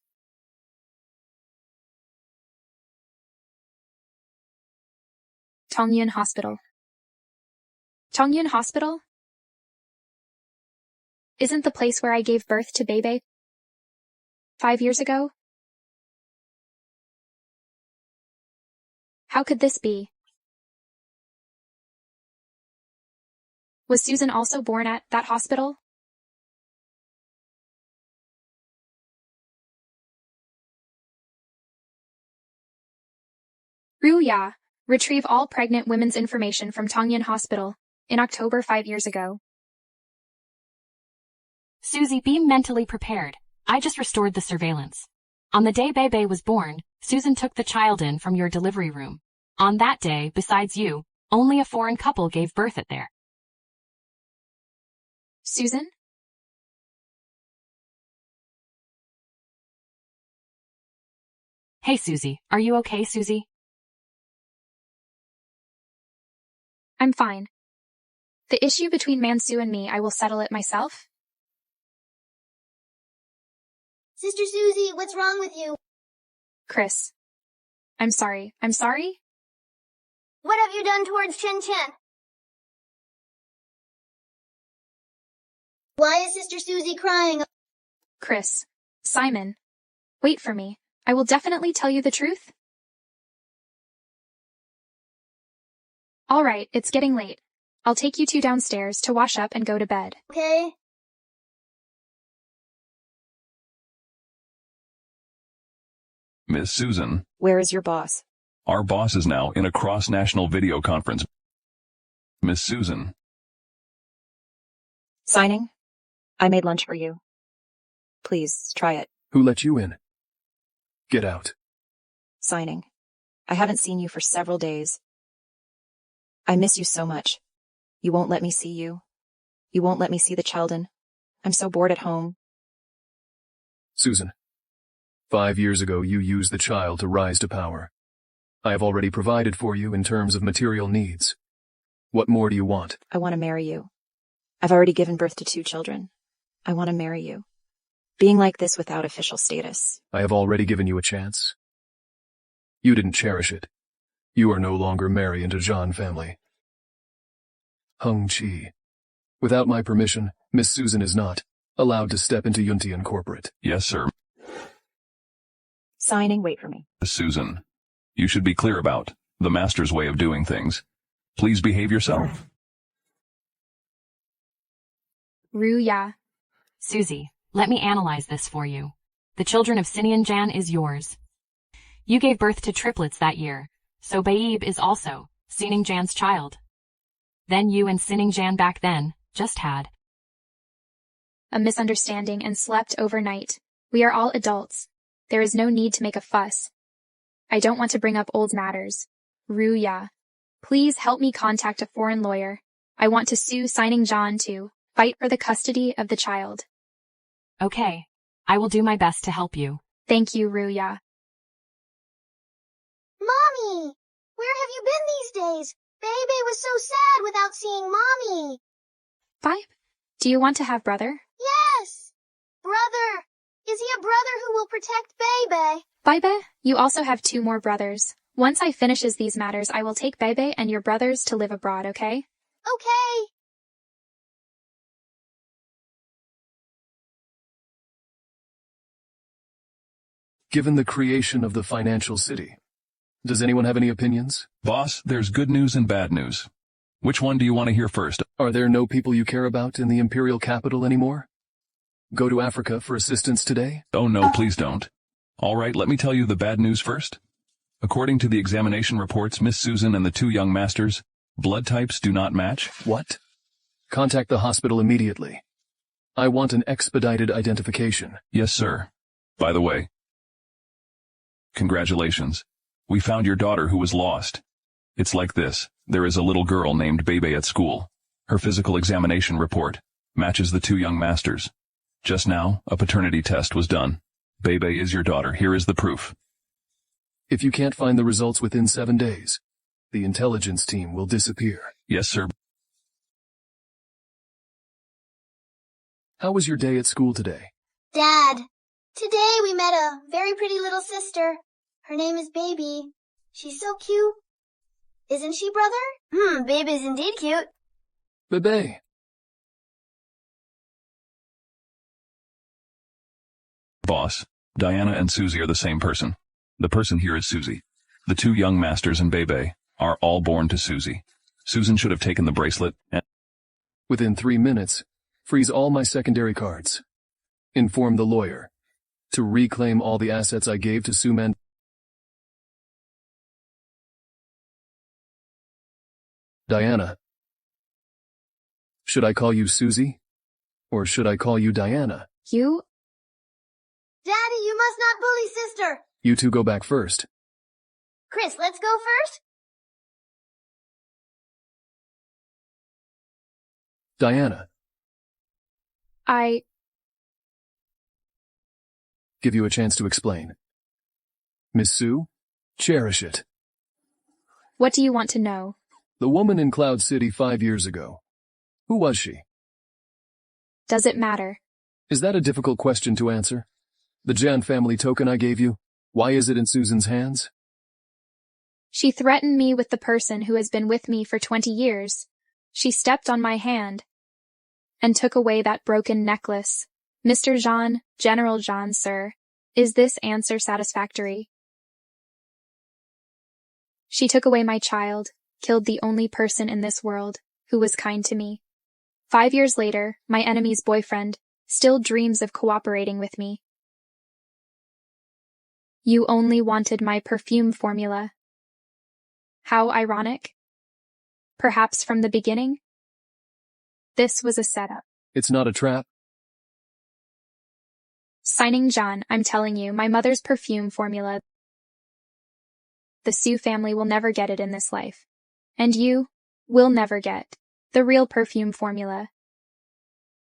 Speaker 1: Tongyun Hospital. Tongyun Hospital? Isn't the place where I gave birth to Bebe 5 years ago? How could this be? Was Susan also born at that hospital? Ruya, retrieve all pregnant women's information from Tongyan Hospital in October 5 years ago.
Speaker 13: Susie, be mentally prepared. I just restored the surveillance. On the day Bebe was born, Susan took the child in from your delivery room. On that day, besides you, only a foreign couple gave birth at there.
Speaker 1: Susan?
Speaker 13: Hey Susie, are you okay, Susie?
Speaker 1: I'm fine. The issue between Mansu and me, I will settle it myself.
Speaker 9: Sister Susie, what's wrong with you?
Speaker 1: Chris. I'm sorry. I'm sorry?
Speaker 9: What have you done towards Chen Chen? Why is Sister Susie crying?
Speaker 1: Chris. Simon. Wait for me. I will definitely tell you the truth. All right, it's getting late. I'll take you two downstairs to wash up and go to bed.
Speaker 9: Okay.
Speaker 10: Miss Susan.
Speaker 6: Where is your boss?
Speaker 10: Our boss is now in a cross-national video conference. Miss Susan.
Speaker 6: Signing? I made lunch for you. Please, try it.
Speaker 2: Who let you in? Get out.
Speaker 6: Signing. I haven't seen you for several days. I miss you so much. You won't let me see you. You won't let me see the children. I'm so bored at home.
Speaker 2: Susan. 5 years ago you used the child to rise to power. I have already provided for you in terms of material needs. What more do you want?
Speaker 6: I want to marry you. I've already given birth to 2 children. I want to marry you. Being like this without official status.
Speaker 2: I have already given you a chance. You didn't cherish it. You are no longer married into John family. Hung Chi. Without my permission, Miss Susan is not allowed to step into Yuntian corporate.
Speaker 10: Yes, sir.
Speaker 6: Signing, wait for me.
Speaker 10: Susan. You should be clear about the master's way of doing things. Please behave yourself.
Speaker 1: Ruya.
Speaker 13: Susie, let me analyze this for you. The children of Sinian Jan is yours. You gave birth to triplets that year, so Baib is also Sining Jan's child. Then you and Sining Jan back then just had
Speaker 1: a misunderstanding and slept overnight. We are all adults. There is no need to make a fuss. I don't want to bring up old matters. Ruya. Please help me contact a foreign lawyer. I want to sue Sining Jan to fight for the custody of the child.
Speaker 13: Okay. I will do my best to help you.
Speaker 1: Thank you, Ruya.
Speaker 9: Mommy! Where have you been these days? Bebe was so sad without seeing Mommy.
Speaker 1: Five? Do you want to have brother?
Speaker 9: Yes! Brother! Is he a brother who will protect Bebe?
Speaker 1: Bebe, you also have 2 more brothers. Once I finishes these matters, I will take Bebe and your brothers to live abroad, okay?
Speaker 9: Okay.
Speaker 2: Given the creation of the financial city, does anyone have any opinions?
Speaker 10: Boss, there's good news and bad news. Which one do you want to hear first?
Speaker 2: Are there no people you care about in the imperial capital anymore? Go to Africa for assistance today?
Speaker 10: Oh no, please don't. All right, let me tell you the bad news first. According to the examination reports, Miss Susan and the 2 young masters, blood types do not match.
Speaker 2: What? Contact the hospital immediately. I want an expedited identification.
Speaker 10: Yes, sir. By the way, congratulations. We found your daughter who was lost. It's like this. There is a little girl named Bebe at school. Her physical examination report matches the 2 young masters. Just now, a paternity test was done. Bebe is your daughter. Here is the proof.
Speaker 2: If you can't find the results within 7 days, the intelligence team will disappear.
Speaker 10: Yes, sir.
Speaker 2: How was your day at school today?
Speaker 9: Dad, today we met a very pretty little sister. Her name is Baby. She's so cute. Isn't she, brother? Baby's indeed cute.
Speaker 2: Bebe.
Speaker 10: Boss, Diana and Susie are the same person. The person here is Susie. The 2 young masters and Bebe are all born to Susie. Susan should have taken the bracelet and...
Speaker 2: Within 3 minutes, freeze all my secondary cards. Inform the lawyer to reclaim all the assets I gave to Suman. Diana. Should I call you Susie? Or should I call you Diana?
Speaker 1: You?
Speaker 9: Daddy, you must not bully sister.
Speaker 2: You two go back first.
Speaker 9: Chris, let's go first.
Speaker 2: Diana.
Speaker 1: I
Speaker 2: Give you a chance to explain. Miss Sue, cherish it.
Speaker 1: What do you want to know?
Speaker 2: The woman in Cloud City 5 years ago. Who was she?
Speaker 1: Does it matter?
Speaker 2: Is that a difficult question to answer? The Jan family token I gave you, why is it in Susan's hands?
Speaker 1: She threatened me with the person who has been with me for 20 years. She stepped on my hand and took away that broken necklace. Mr. Jean, General Jean, sir, is this answer satisfactory? She took away my child, killed the only person in this world who was kind to me. 5 years later, my enemy's boyfriend still dreams of cooperating with me. You only wanted my perfume formula. How ironic. Perhaps from the beginning? This was a setup.
Speaker 2: It's not a trap.
Speaker 1: Signing John, I'm telling you, my mother's perfume formula. The Sue family will never get it in this life. And you will never get the real perfume formula.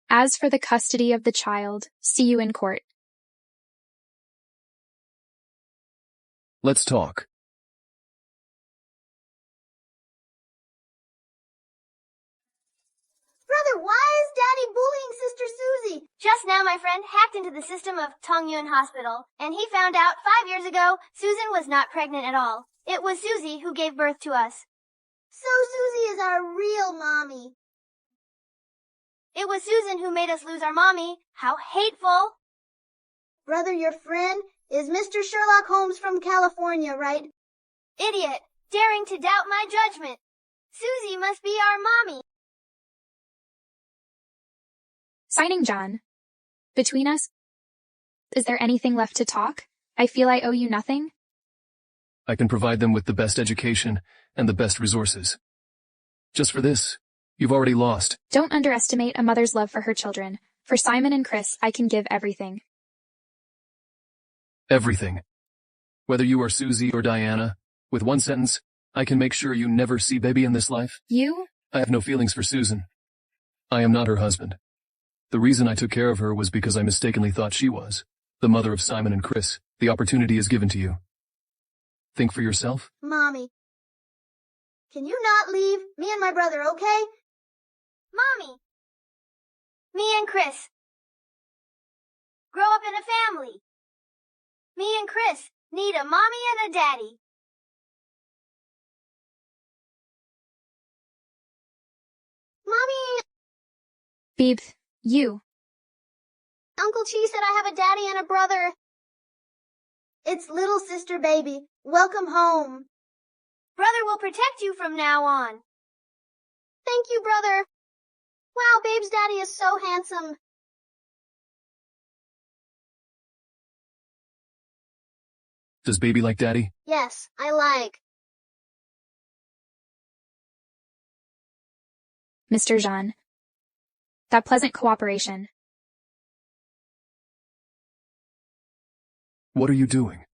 Speaker 1: As for the custody of the child, see you in court.
Speaker 2: Let's talk.
Speaker 9: Brother, why is Daddy bullying Sister Susie? Just now my friend hacked into the system of Tongyun Hospital, and he found out 5 years ago Susan was not pregnant at all. It was Susie who gave birth to us. So Susie is our real mommy. It was Susan who made us lose our mommy. How hateful. Brother, your friend is Mr. Sherlock Holmes from California, right? Idiot, daring to doubt my judgment. Susie must be our mommy.
Speaker 1: Signing John. Between us, is there anything left to talk? I feel I owe you nothing.
Speaker 2: I can provide them with the best education and the best resources. Just for this, you've already lost.
Speaker 1: Don't underestimate a mother's love for her children. For Simon and Chris, I can give everything.
Speaker 2: Everything. Whether you are Susie or Diana, with one sentence, I can make sure you never see baby in this life.
Speaker 1: You?
Speaker 2: I have no feelings for Susan. I am not her husband. The reason I took care of her was because I mistakenly thought she was the mother of Simon and Chris. The opportunity is given to you. Think for yourself.
Speaker 9: Mommy. Can you not leave me and my brother, okay? Mommy. Me and Chris. Grow up in a family. Me and Chris need a mommy and a daddy. Mommy.
Speaker 1: Beeb, you.
Speaker 9: Uncle Chi said I have a daddy and a brother. It's little sister baby. Welcome home. Brother will protect you from now on. Thank you, brother. Wow, Babe's daddy is so handsome.
Speaker 2: Does baby like daddy?
Speaker 9: Yes, I like.
Speaker 1: Mr. Jean. That pleasant cooperation.
Speaker 2: What are you doing?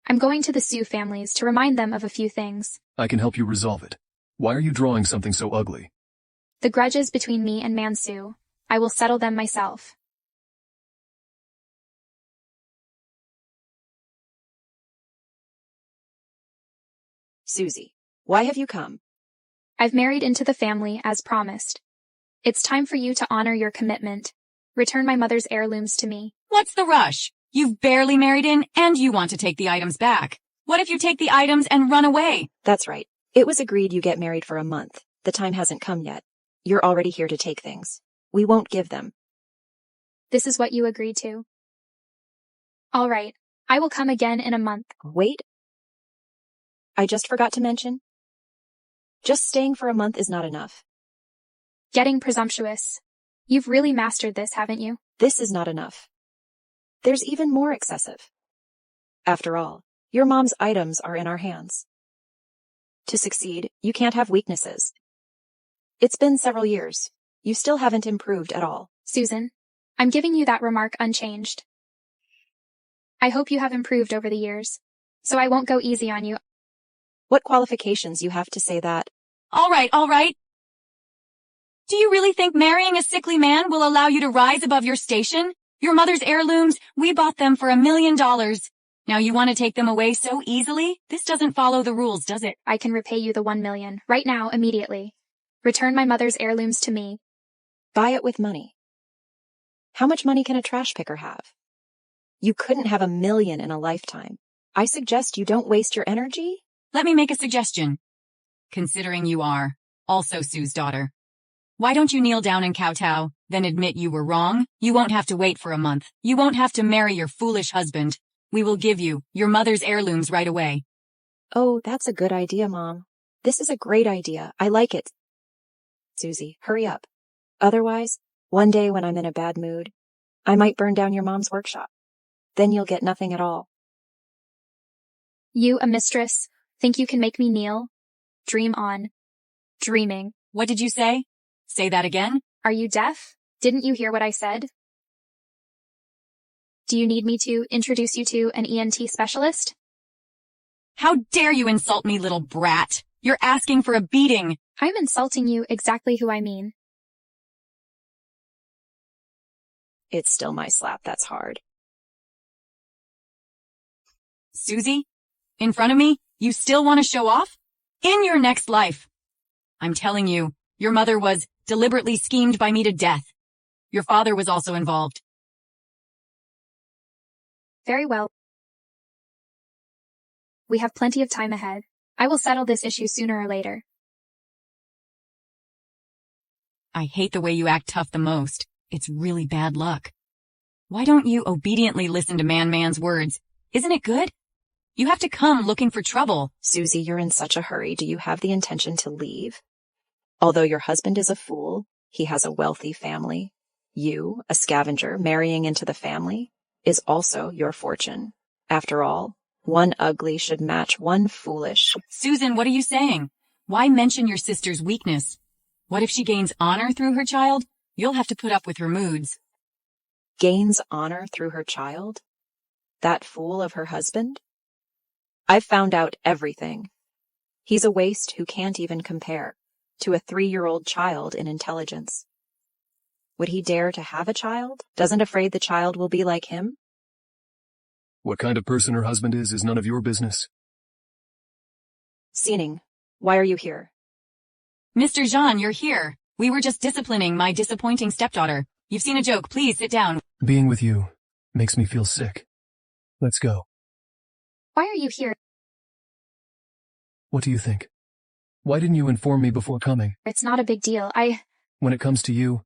Speaker 1: I'm going to the Sue families to remind them of a few things.
Speaker 2: I can help you resolve it. Why are you drawing something so ugly?
Speaker 1: The grudges between me and Mansu. I will settle them myself.
Speaker 6: Susie, why have you come?
Speaker 1: I've married into the family as promised. It's time for you to honor your commitment. Return my mother's heirlooms to me.
Speaker 4: What's the rush? You've barely married in, and you want to take the items back. What if you take the items and run away?
Speaker 6: That's right. It was agreed you get married for a month. The time hasn't come yet. You're already here to take things. We won't give them.
Speaker 1: This is what you agreed to. All right. I will come again in a month.
Speaker 6: Wait. I just forgot to mention. Just staying for a month is not enough.
Speaker 1: Getting presumptuous. You've really mastered this, haven't you?
Speaker 6: This is not enough. There's even more excessive. After all, your mom's items are in our hands. To succeed, you can't have weaknesses. It's been several years. You still haven't improved at all.
Speaker 1: Susan, I'm giving you that remark unchanged. I hope you have improved over the years, so I won't go easy on you.
Speaker 6: What qualifications you have to say that?
Speaker 4: All right. Do you really think marrying a sickly man will allow you to rise above your station? Your mother's heirlooms, we bought them for $1 million. Now you want to take them away so easily? This doesn't follow the rules, does it?
Speaker 1: I can repay you the $1 million, right now, immediately. Return my mother's heirlooms to me.
Speaker 6: Buy it with money. How much money can a trash picker have? You couldn't have $1 million in a lifetime. I suggest you don't waste your energy.
Speaker 4: Let me make a suggestion. Considering you are also Sue's daughter, why don't you kneel down and kowtow, then admit you were wrong? You won't have to wait for a month. You won't have to marry your foolish husband. We will give you your mother's heirlooms right away.
Speaker 6: Oh, that's a good idea, Mom. This is a great idea. I like it. Susie, hurry up. Otherwise, one day when I'm in a bad mood, I might burn down your mom's workshop. Then you'll get nothing at all.
Speaker 1: You, a mistress, think you can make me kneel? Dream on. Dreaming.
Speaker 4: What did you say? Say that again?
Speaker 1: Are you deaf? Didn't you hear what I said? Do you need me to introduce you to an ENT specialist?
Speaker 4: How dare you insult me, little brat? You're asking for a beating.
Speaker 1: I'm insulting you exactly who I mean.
Speaker 6: It's still my slap that's hard.
Speaker 4: Susie, in front of me, you still want to show off? In your next life. I'm telling you, your mother was deliberately schemed by me to death. Your father was also involved.
Speaker 1: Very well. We have plenty of time ahead. I will settle this issue sooner or later.
Speaker 4: I hate the way you act tough the most. It's really bad luck. Why don't you obediently listen to man's words? Isn't it good? You have to come looking for trouble.
Speaker 6: Susie, you're in such a hurry. Do you have the intention to leave? Although your husband is a fool, he has a wealthy family. You, a scavenger, marrying into the family, is also your fortune. After all, one ugly should match one foolish.
Speaker 4: Susan, what are you saying? Why mention your sister's weakness? What if she gains honor through her child? You'll have to put up with her moods.
Speaker 6: Gains honor through her child? That fool of her husband? I've found out everything. He's a waste who can't even compare to a 3-year-old child in intelligence. Would he dare to have a child? Doesn't afraid the child will be like him?
Speaker 2: What kind of person her husband is none of your business.
Speaker 6: Seening, why are you here?
Speaker 4: Mr. Jean, you're here. We were just disciplining my disappointing stepdaughter. You've seen a joke. Please sit down.
Speaker 2: Being with you makes me feel sick. Let's go.
Speaker 1: Why are you here?
Speaker 2: What do you think? Why didn't you inform me before coming?
Speaker 1: It's not a big deal.
Speaker 2: When it comes to you,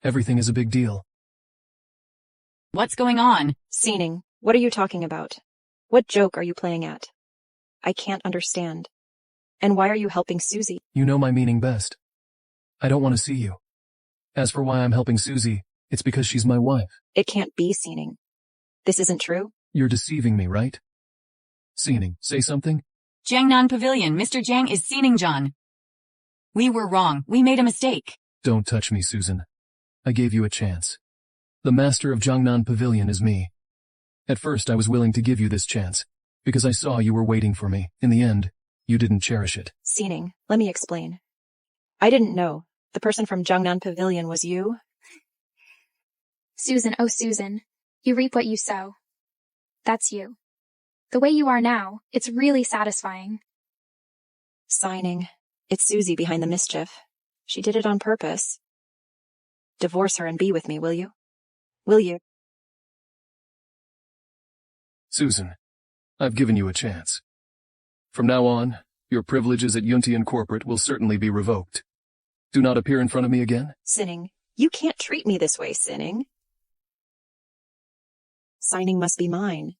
Speaker 2: everything is a big deal.
Speaker 4: What's going on?
Speaker 6: Seening, what are you talking about? What joke are you playing at? I can't understand. And why are you helping Susie?
Speaker 2: You know my meaning best. I don't want to see you. As for why I'm helping Susie, it's because she's my wife.
Speaker 6: It can't be, Seening. This isn't true?
Speaker 2: You're deceiving me, right? Seening, say something?
Speaker 4: Jiangnan Pavilion, Mr. Jiang is Seening John. We were wrong. We made a mistake.
Speaker 2: Don't touch me, Susan. I gave you a chance. The master of Jiangnan Pavilion is me. At first I was willing to give you this chance, because I saw you were waiting for me. In the end, you didn't cherish it.
Speaker 6: Seening, let me explain. I didn't know. The person from Jiangnan Pavilion was you?
Speaker 1: Susan, oh Susan, you reap what you sow. That's you. The way you are now, it's really satisfying.
Speaker 6: Signing. It's Susie behind the mischief. She did it on purpose. Divorce her and be with me, will you? Will you?
Speaker 2: Susan, I've given you a chance. From now on, your privileges at Yuntian Corporate will certainly be revoked. Do not appear in front of me again.
Speaker 6: Sinning, you can't treat me this way, Sinning. Signing must be mine.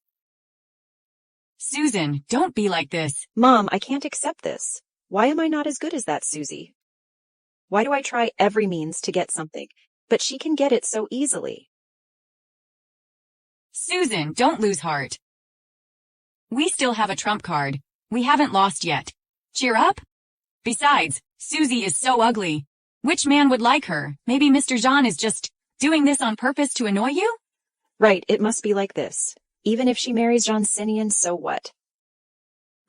Speaker 4: Susan, don't be like this.
Speaker 6: Mom, I can't accept this. Why am I not as good as that Susie? Why do I try every means to get something, but she can get it so easily?
Speaker 4: Susan, don't lose heart. We still have a trump card. We haven't lost yet. Cheer up. Besides, Susie is so ugly. Which man would like her? Maybe Mr. Jean is just doing this on purpose to annoy you?
Speaker 6: Right, it must be like this. Even if she marries John Sinian, so what?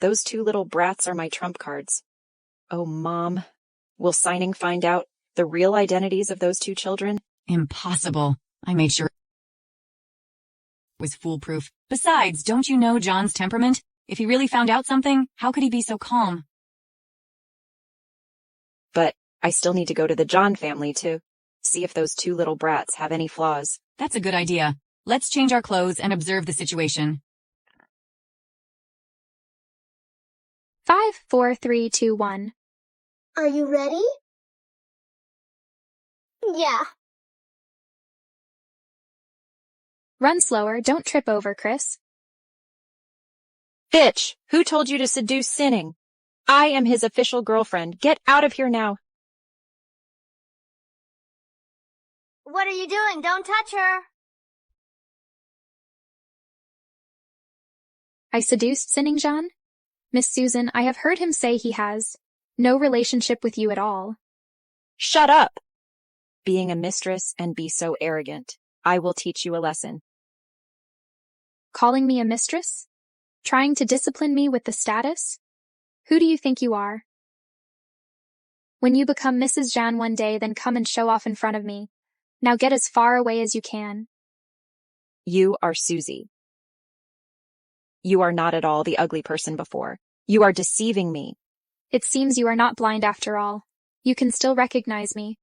Speaker 6: Those two little brats are my trump cards. Oh, Mom, will signing find out the real identities of those two children?
Speaker 4: Impossible. I made sure it was foolproof. Besides, don't you know John's temperament? If he really found out something, how could he be so calm?
Speaker 6: But I still need to go to the John family to see if those two little brats have any flaws.
Speaker 4: That's a good idea. Let's change our clothes and observe the situation.
Speaker 1: 5, 4, 3, 2, 1.
Speaker 9: Are you ready? Yeah.
Speaker 1: Run slower, don't trip over, Chris.
Speaker 6: Bitch, who told you to seduce Sinning? I am his official girlfriend. Get out of here now.
Speaker 9: What are you doing? Don't touch her.
Speaker 1: I seduced Sinning Jean? Miss Susan, I have heard him say he has no relationship with you at all.
Speaker 6: Shut up! Being a mistress and be so arrogant. I will teach you a lesson.
Speaker 1: Calling me a mistress? Trying to discipline me with the status? Who do you think you are? When you become Mrs. Jean one day, then come and show off in front of me. Now get as far away as you can.
Speaker 6: You are Susie. You are not at all the ugly person before. You are deceiving me.
Speaker 1: It seems you are not blind after all. You can still recognize me.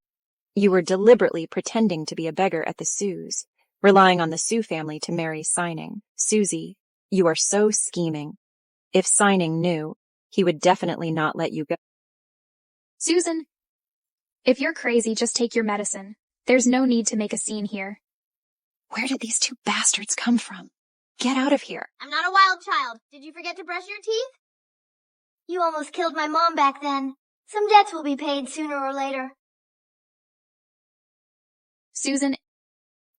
Speaker 6: You were deliberately pretending to be a beggar at the Sues, relying on the Sue family to marry Signing. Susie, you are so scheming. If Signing knew, he would definitely not let you go.
Speaker 1: Susan, if you're crazy, just take your medicine. There's no need to make a scene here.
Speaker 6: Where did these two bastards come from? Get out of here.
Speaker 9: I'm not a wild child. Did you forget to brush your teeth? You almost killed my mom back then. Some debts will be paid sooner or later.
Speaker 1: Susan,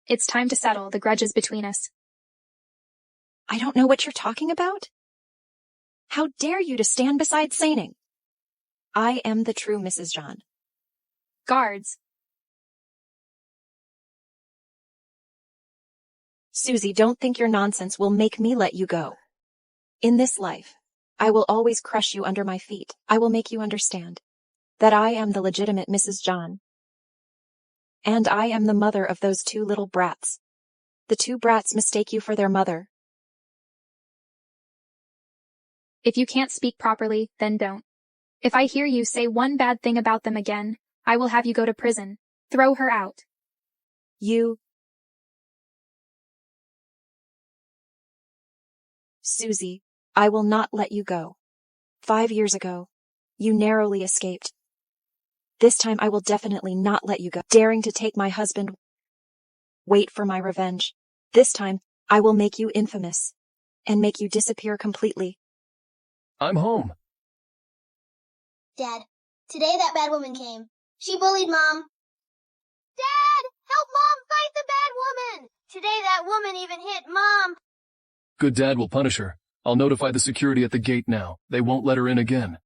Speaker 1: it's time to settle the grudges between us.
Speaker 6: I don't know what you're talking about. How dare you to stand beside Signing? I am the true Mrs. John.
Speaker 1: Guards.
Speaker 6: Susie, don't think your nonsense will make me let you go. In this life, I will always crush you under my feet. I will make you understand that I am the legitimate Mrs. John. And I am the mother of those two little brats. The two brats mistake you for their mother.
Speaker 1: If you can't speak properly, then don't. If I hear you say one bad thing about them again, I will have you go to prison. Throw her out.
Speaker 6: You... Susie, I will not let you go. 5 years ago, you narrowly escaped. This time I will definitely not let you go. Daring to take my husband. Wait for my revenge. This time, I will make you infamous and make you disappear completely.
Speaker 2: I'm home.
Speaker 9: Dad, today that bad woman came. She bullied Mom. Dad, help Mom fight the bad woman! Today that woman even hit Mom.
Speaker 2: Good dad will punish her. I'll notify the security at the gate now. They won't let her in again.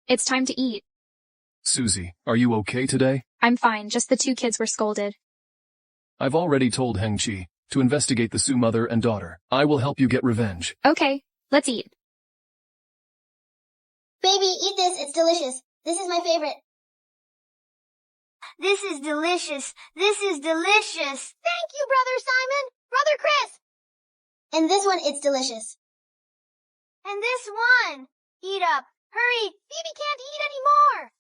Speaker 1: It's time to eat.
Speaker 2: Susie, are you okay today?
Speaker 1: I'm fine, just the two kids were scolded.
Speaker 2: I've already told Heng Chi to investigate the Sue mother and daughter. I will help you get revenge.
Speaker 1: Okay, let's eat.
Speaker 9: Baby, eat this. It's delicious. This is my favorite. This is delicious. This is delicious. Thank you, Brother Simon. Brother Chris. And this one, it's delicious. And this one. Eat up. Hurry. Phoebe can't eat anymore.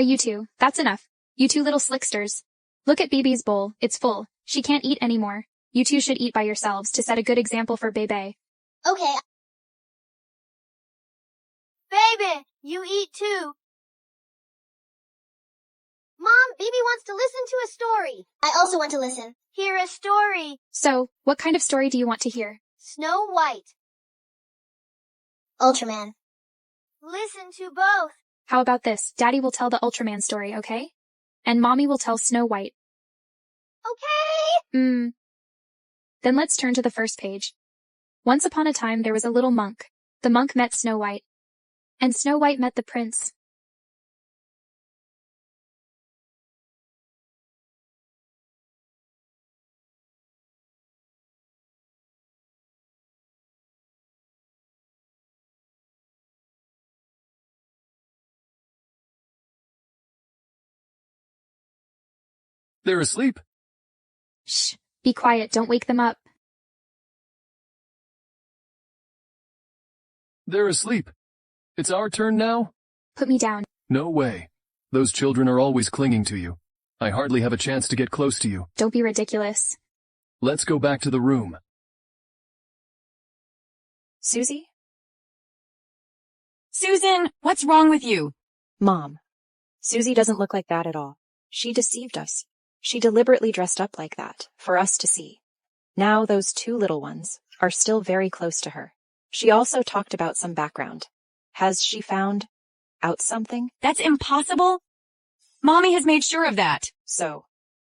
Speaker 1: You two. That's enough. You two little slicksters. Look at Bibi's bowl. It's full. She can't eat anymore. You two should eat by yourselves to set a good example for Bebe.
Speaker 9: Okay. Baby, you eat too. Mom, Bibi wants to listen to a story. I also want to listen. Hear a story.
Speaker 1: So, what kind of story do you want to hear?
Speaker 9: Snow White. Ultraman. Listen to both.
Speaker 1: How about this? Daddy will tell the Ultraman story, okay? And Mommy will tell Snow White.
Speaker 9: Okay.
Speaker 1: Then let's turn to the first page. Once upon a time there was a little monk. The monk met Snow White. And Snow White met the prince.
Speaker 2: They're asleep.
Speaker 1: Shh, be quiet, don't wake them up.
Speaker 2: They're asleep. It's our turn now?
Speaker 1: Put me down.
Speaker 2: No way. Those children are always clinging to you. I hardly have a chance to get close to you.
Speaker 1: Don't be ridiculous.
Speaker 2: Let's go back to the room.
Speaker 6: Susie?
Speaker 4: Susan, what's wrong with you?
Speaker 6: Mom. Susie doesn't look like that at all. She deceived us. She deliberately dressed up like that, for us to see. Now those two little ones are still very close to her. She also talked about some background. Has she found out something?
Speaker 4: That's impossible. Mommy has made sure of that.
Speaker 6: So,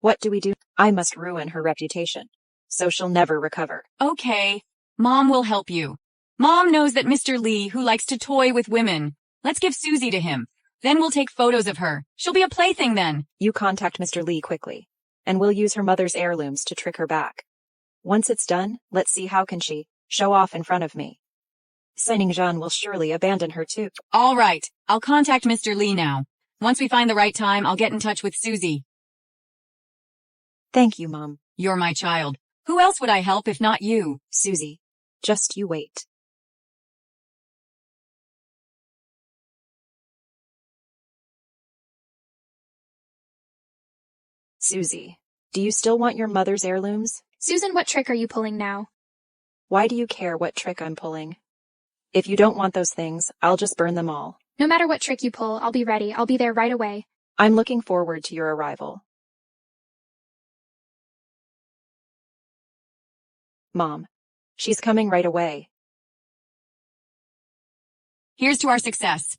Speaker 6: what do we do? I must ruin her reputation, so she'll never recover.
Speaker 4: Okay, Mom will help you. Mom knows that Mr. Lee, who likes to toy with women. Let's give Susie to him. Then we'll take photos of her. She'll be a plaything then.
Speaker 6: You contact Mr. Lee quickly, and we'll use her mother's heirlooms to trick her back. Once it's done, let's see how can she show off in front of me. Signing Jean will surely abandon her too.
Speaker 4: All right, I'll contact Mr. Lee now. Once we find the right time, I'll get in touch with Susie.
Speaker 6: Thank you, Mom.
Speaker 4: You're my child. Who else would I help if not you?
Speaker 6: Susie, just you wait. Susie, do you still want your mother's heirlooms?
Speaker 1: Susan, what trick are you pulling now?
Speaker 6: Why do you care what trick I'm pulling? If you don't want those things, I'll just burn them all.
Speaker 1: No matter what trick you pull, I'll be ready. I'll be there right away.
Speaker 6: I'm looking forward to your arrival. Mom, she's coming right away.
Speaker 4: Here's to our success.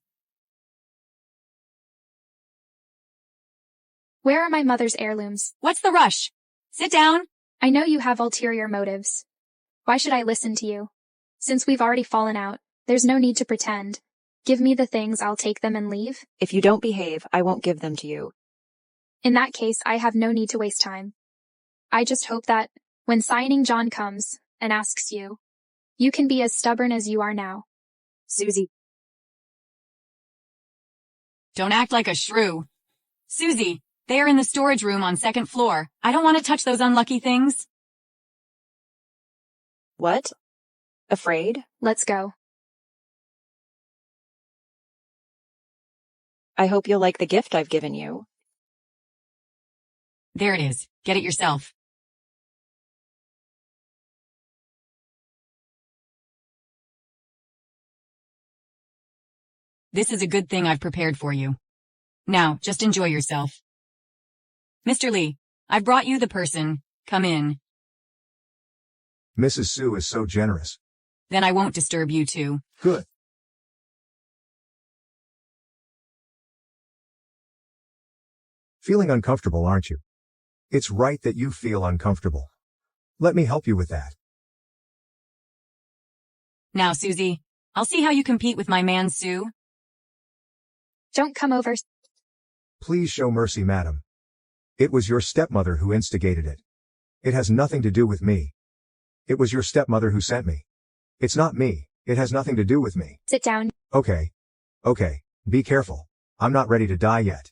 Speaker 1: Where are my mother's heirlooms?
Speaker 4: What's the rush? Sit down.
Speaker 1: I know you have ulterior motives. Why should I listen to you? Since we've already fallen out, there's no need to pretend. Give me the things, I'll take them and leave.
Speaker 6: If you don't behave, I won't give them to you.
Speaker 1: In that case, I have no need to waste time. I just hope that, when signing John comes and asks you, you can be as stubborn as you are now.
Speaker 6: Susie.
Speaker 4: Don't act like a shrew. Susie, they are in the storage room on second floor. I don't want to touch those unlucky things.
Speaker 6: What? Afraid?
Speaker 1: Let's go.
Speaker 6: I hope you'll like the gift I've given you.
Speaker 4: There it is. Get it yourself. This is a good thing I've prepared for you. Now, just enjoy yourself. Mr. Lee, I've brought you the person. Come in.
Speaker 14: Mrs. Sue is so generous.
Speaker 4: Then I won't disturb you two.
Speaker 14: Good. Feeling uncomfortable, aren't you? It's right that you feel uncomfortable. Let me help you with that.
Speaker 4: Now, Susie, I'll see how you compete with my man Sue.
Speaker 1: Don't come over.
Speaker 14: Please show mercy, madam. It was your stepmother who instigated it. It has nothing to do with me. It was your stepmother who sent me. It's not me. It has nothing to do with me.
Speaker 1: Sit down.
Speaker 14: Okay. Okay. Be careful. I'm not ready to die yet.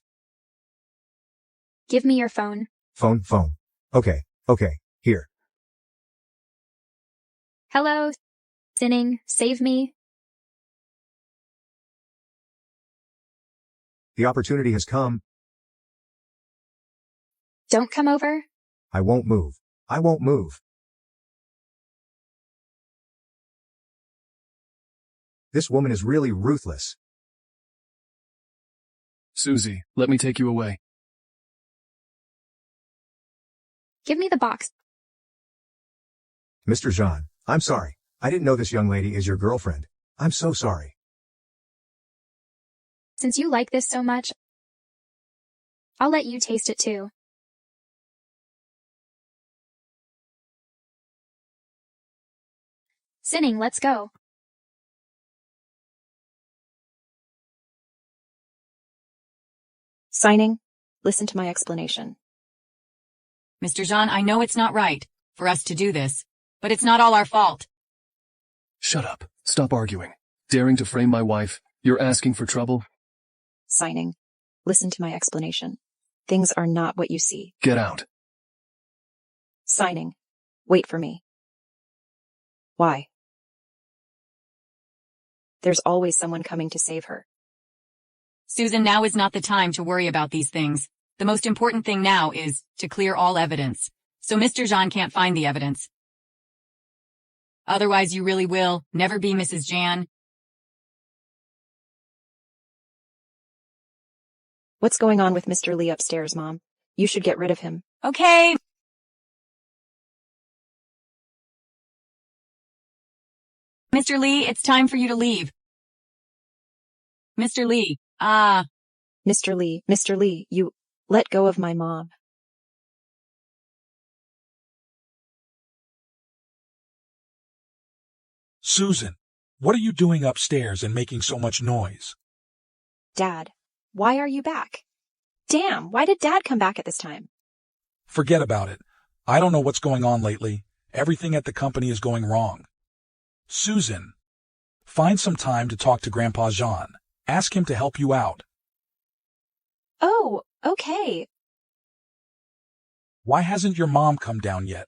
Speaker 1: Give me your phone.
Speaker 14: Phone. Okay. Here.
Speaker 1: Hello? Sinning, save me.
Speaker 14: The opportunity has come.
Speaker 1: Don't come over.
Speaker 14: I won't move. I won't move. This woman is really ruthless.
Speaker 2: Susie, let me take you away.
Speaker 1: Give me the box.
Speaker 14: Mr. Jean, I'm sorry. I didn't know this young lady is your girlfriend. I'm so sorry.
Speaker 1: Since you like this so much, I'll let you taste it too. Sinning, let's go.
Speaker 6: Signing, listen to my explanation.
Speaker 4: Mr. Jean, I know it's not right for us to do this, but it's not all our fault.
Speaker 2: Shut up. Stop arguing. Daring to frame my wife. You're asking for trouble?
Speaker 6: Signing, listen to my explanation. Things are not what you see.
Speaker 2: Get out.
Speaker 6: Signing, wait for me. Why? There's always someone coming to save her.
Speaker 4: Susan, now is not the time to worry about these things. The most important thing now is to clear all evidence, so Mr. Jean can't find the evidence. Otherwise, you really will never be Mrs. Jan.
Speaker 6: What's going on with Mr. Lee upstairs, Mom? You should get rid of him.
Speaker 4: Okay. Mr. Lee, it's time for you to leave. Mr. Lee,
Speaker 6: Mr. Lee, you let go of my mom.
Speaker 11: Susan, what are you doing upstairs and making so much noise?
Speaker 6: Dad, why are you back? Damn, why did Dad come back at this time?
Speaker 11: Forget about it. I don't know what's going on lately. Everything at the company is going wrong. Susan, find some time to talk to Grandpa Jean. Ask him to help you out.
Speaker 6: Oh, okay.
Speaker 11: Why hasn't your mom come down yet?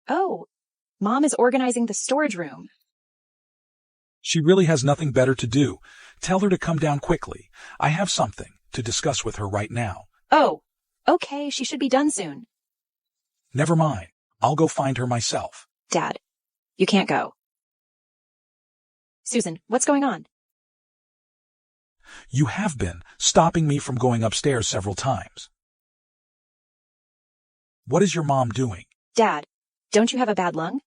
Speaker 6: Oh, Mom is organizing the storage room.
Speaker 11: She really has nothing better to do. Tell her to come down quickly. I have something to discuss with her right now.
Speaker 6: Oh, okay, she should be done soon.
Speaker 11: Never mind. I'll go find her myself.
Speaker 6: Dad, you can't go. Susan, what's going on?
Speaker 11: You have been stopping me from going upstairs several times. What is your mom doing?
Speaker 6: Dad, don't you have a bad lung?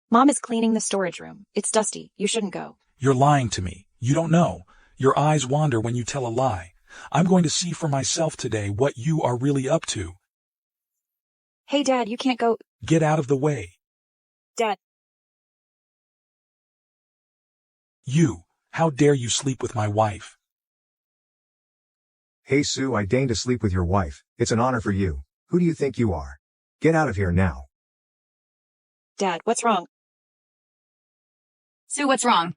Speaker 6: Mom is cleaning the storage room. It's dusty. You shouldn't go.
Speaker 11: You're lying to me. You don't know. Your eyes wander when you tell a lie. I'm going to see for myself today what you are really up to.
Speaker 6: Hey, Dad, you can't go.
Speaker 11: Get out of the way.
Speaker 6: Dad.
Speaker 11: You, how dare you sleep with my wife?
Speaker 14: Hey Sue, I deign to sleep with your wife. It's an honor for you. Who do you think you are? Get out of here now.
Speaker 6: Dad, what's wrong?
Speaker 4: Sue, what's wrong?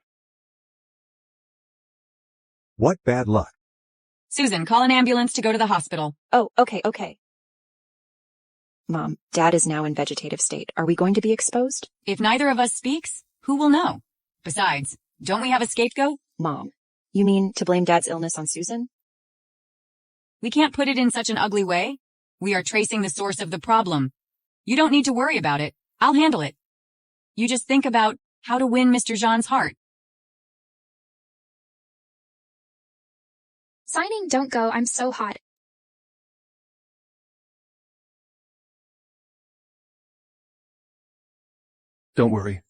Speaker 14: What bad luck.
Speaker 4: Susan, call an ambulance to go to the hospital.
Speaker 6: Oh, okay. Mom, Dad is now in vegetative state. Are we going to be exposed?
Speaker 4: If neither of us speaks, who will know? Besides, don't we have a scapegoat?
Speaker 6: Mom, you mean to blame Dad's illness on Susan?
Speaker 4: We can't put it in such an ugly way. We are tracing the source of the problem. You don't need to worry about it. I'll handle it. You just think about how to win Mr. Jean's heart.
Speaker 1: Signing, don't go, I'm so hot.
Speaker 2: Don't worry.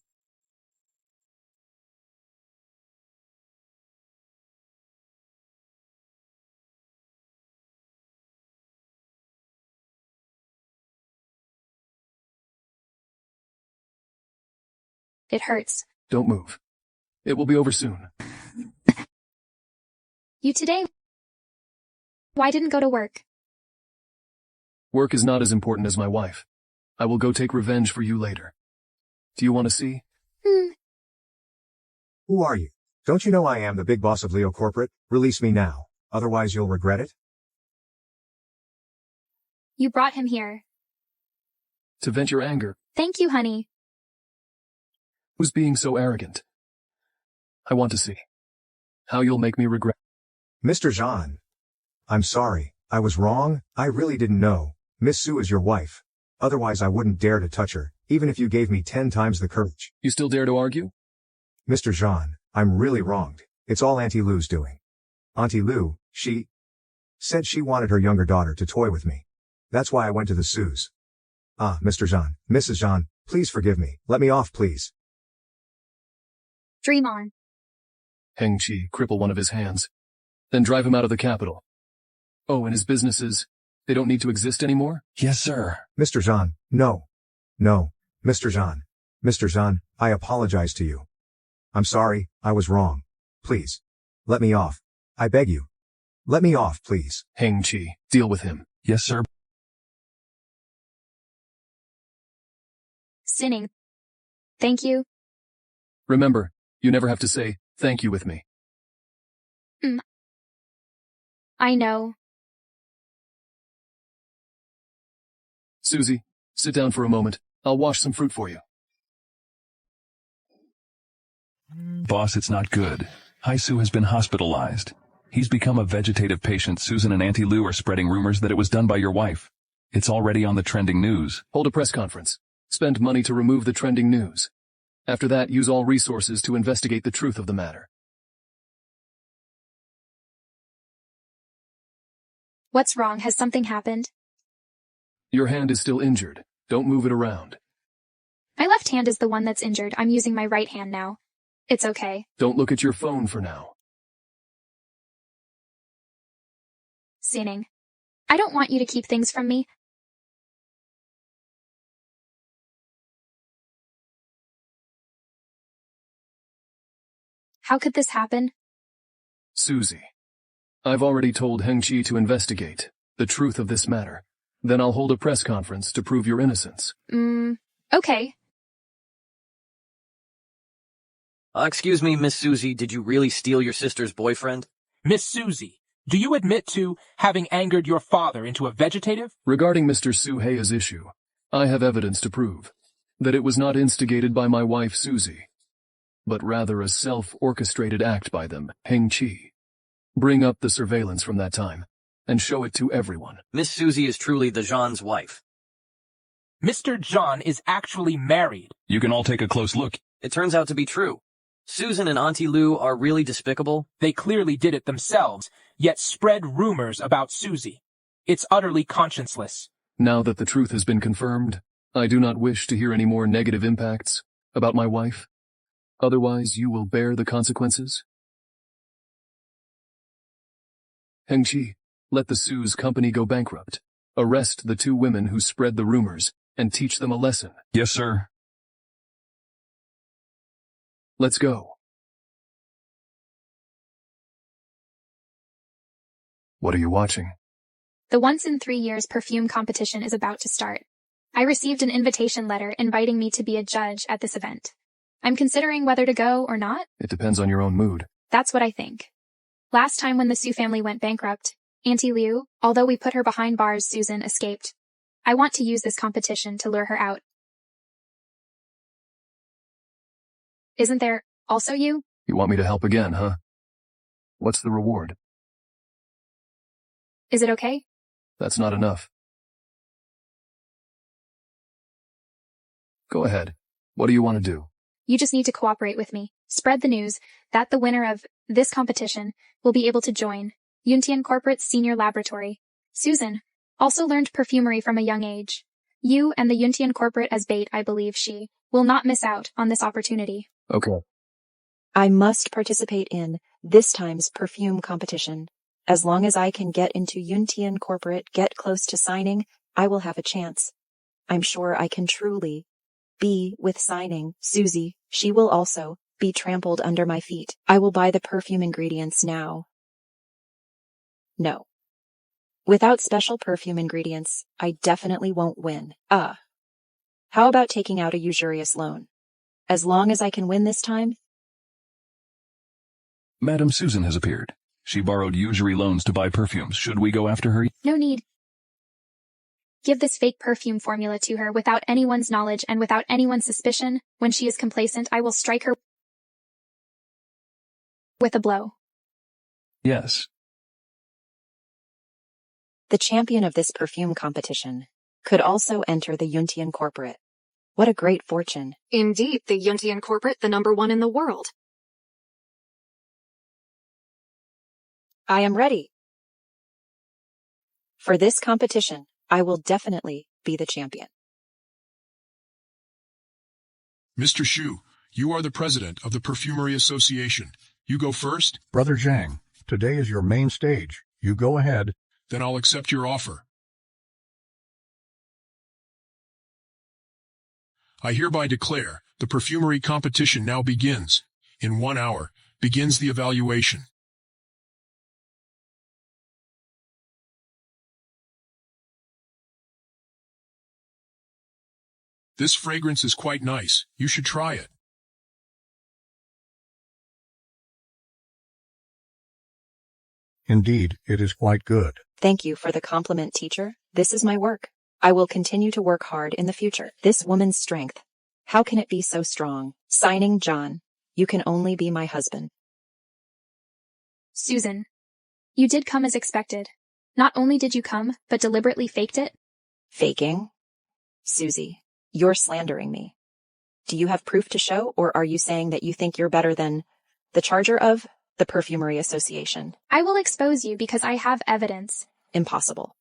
Speaker 1: It hurts.
Speaker 2: Don't move. It will be over soon.
Speaker 1: You today? Why didn't go to work?
Speaker 2: Work is not as important as my wife. I will go take revenge for you later. Do you want to see?
Speaker 14: Who are you? Don't you know I am the big boss of Leo Corporate? Release me now. Otherwise you'll regret it.
Speaker 1: You brought him here.
Speaker 2: To vent your anger.
Speaker 1: Thank you, honey.
Speaker 2: Who's being so arrogant? I want to see how you'll make me regret.
Speaker 14: Mr. Jean. I'm sorry. I was wrong. I really didn't know. Miss Sue is your wife. Otherwise I wouldn't dare to touch her, even if you gave me 10 times the courage.
Speaker 2: You still dare to argue?
Speaker 14: Mr. Jean, I'm really wronged. It's all Auntie Lou's doing. Auntie Lou, she said she wanted her younger daughter to toy with me. That's why I went to the Sue's. Mr. Jean, Mrs. Jean, please forgive me. Let me off, please.
Speaker 1: Dream on.
Speaker 2: Heng Chi, cripple one of his hands. Then drive him out of the capital. Oh, and his businesses, they don't need to exist anymore?
Speaker 10: Yes, sir.
Speaker 14: Mr. Jean, no. No, Mr. Jean. Mr. Jean, I apologize to you. I'm sorry, I was wrong. Please. Let me off. I beg you. Let me off, please.
Speaker 2: Heng-Chi, deal with him.
Speaker 10: Yes, sir.
Speaker 1: Sinning. Thank you.
Speaker 2: Remember, you never have to say thank you with me.
Speaker 1: I know.
Speaker 2: Susie, sit down for a moment. I'll wash some fruit for you.
Speaker 10: Boss, it's not good. Hai-Su has been hospitalized. He's become a vegetative patient. Susan and Auntie Lou are spreading rumors that it was done by your wife. It's already on the trending news.
Speaker 2: Hold a press conference. Spend money to remove the trending news. After that, use all resources to investigate the truth of the matter.
Speaker 1: What's wrong? Has something happened?
Speaker 2: Your hand is still injured. Don't move it around.
Speaker 1: My left hand is the one that's injured. I'm using my right hand now. It's okay.
Speaker 2: Don't look at your phone for now.
Speaker 1: Sinning. I don't want you to keep things from me. How could this happen?
Speaker 2: Susie. I've already told Heng-Chi to investigate the truth of this matter. Then I'll hold a press conference to prove your innocence.
Speaker 1: Okay.
Speaker 15: Excuse me, Miss Susie, did you really steal your sister's boyfriend?
Speaker 16: Miss Susie, do you admit to having angered your father into a vegetative?
Speaker 2: Regarding Mr. Suhea's issue, I have evidence to prove that it was not instigated by my wife Susie, but rather a self-orchestrated act by them, Heng-Chi. Bring up the surveillance from that time, and show it to everyone.
Speaker 15: Miss Susie is truly the Jean's wife.
Speaker 16: Mr. John is actually married.
Speaker 10: You can all take a close look.
Speaker 15: It turns out to be true. Susan and Auntie Lou are really despicable.
Speaker 16: They clearly did it themselves, yet spread rumors about Susie. It's utterly conscienceless.
Speaker 2: Now that the truth has been confirmed, I do not wish to hear any more negative impacts about my wife. Otherwise, you will bear the consequences. Heng-Chi, let the Sue's company go bankrupt. Arrest the 2 women who spread the rumors and teach them a lesson.
Speaker 10: Yes, sir.
Speaker 2: Let's go. What are you watching?
Speaker 1: The once in 3 years perfume competition is about to start. I received an invitation letter inviting me to be a judge at this event. I'm considering whether to go or not.
Speaker 2: It depends on your own mood.
Speaker 1: That's what I think. Last time when the Sue family went bankrupt, Auntie Liu, although we put her behind bars, Susan escaped. I want to use this competition to lure her out. Isn't there also you?
Speaker 2: You want me to help again, huh? What's the reward?
Speaker 1: Is it okay?
Speaker 2: That's not enough. Go ahead. What do you want to do?
Speaker 1: You just need to cooperate with me. Spread the news that the winner of this competition will be able to join Yuntian Corporate's senior laboratory. Susan also learned perfumery from a young age. You and the Yuntian Corporate as bait, I believe she will not miss out on this opportunity.
Speaker 2: Okay.
Speaker 6: I must participate in this time's perfume competition. As long as I can get into Yuntian Corporate, get close to signing, I will have a chance. I'm sure I can truly be with signing. Susie, she will also be trampled under my feet. I will buy the perfume ingredients now. No. Without special perfume ingredients, I definitely won't win. How about taking out a usurious loan? As long as I can win this time?
Speaker 10: Madam Susan has appeared. She borrowed usury loans to buy perfumes. Should we go after her?
Speaker 1: No need. Give this fake perfume formula to her without anyone's knowledge and without anyone's suspicion. When she is complacent, I will strike her with a blow.
Speaker 10: Yes.
Speaker 6: The champion of this perfume competition could also enter the Yuntian Corporate. What a great fortune.
Speaker 17: Indeed, the Yuntian Corporate, the #1 in the world.
Speaker 6: I am ready. For this competition, I will definitely be the champion.
Speaker 8: Mr. Shu, you are the president of the Perfumery Association. You go first?
Speaker 18: Brother Zhang, today is your main stage. You go ahead.
Speaker 8: Then I'll accept your offer. I hereby declare the perfumery competition now begins. In 1 hour, begins the evaluation.
Speaker 19: This fragrance is quite nice. You should try it.
Speaker 18: Indeed, it is quite good.
Speaker 6: Thank you for the compliment, teacher. This is my work. I will continue to work hard in the future. This woman's strength. How can it be so strong? Signing, John. You can only be my husband.
Speaker 1: Susan, you did come as expected. Not only did you come, but deliberately faked it.
Speaker 6: Faking? Susie, you're slandering me. Do you have proof to show, or are you saying that you think you're better than the charger of the Perfumery Association?
Speaker 1: I will expose you because I have evidence.
Speaker 6: Impossible.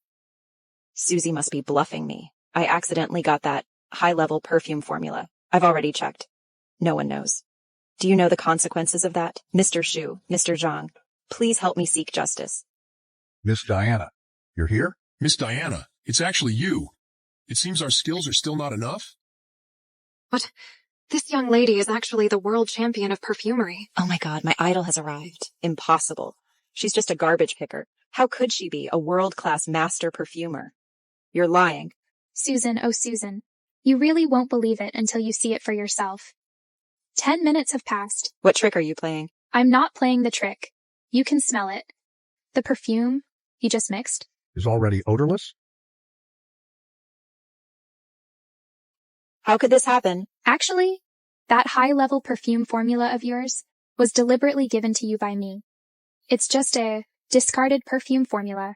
Speaker 6: Susie must be bluffing me. I accidentally got that high-level perfume formula. I've already checked. No one knows. Do you know the consequences of that? Mr. Shu, Mr. Zhang, please help me seek justice.
Speaker 18: Miss Diana, you're here?
Speaker 19: Miss Diana, it's actually you. It seems our skills are still not enough.
Speaker 17: What? This young lady is actually the world champion of perfumery.
Speaker 6: Oh my God, my idol has arrived. Impossible. She's just a garbage picker. How could she be a world-class master perfumer? You're lying.
Speaker 1: Susan, oh Susan, you really won't believe it until you see it for yourself. 10 minutes have passed.
Speaker 6: What trick are you playing?
Speaker 1: I'm not playing the trick. You can smell it. The perfume you just mixed
Speaker 18: is already odorless?
Speaker 6: How could this happen?
Speaker 1: Actually, that high-level perfume formula of yours was deliberately given to you by me. It's just a discarded perfume formula.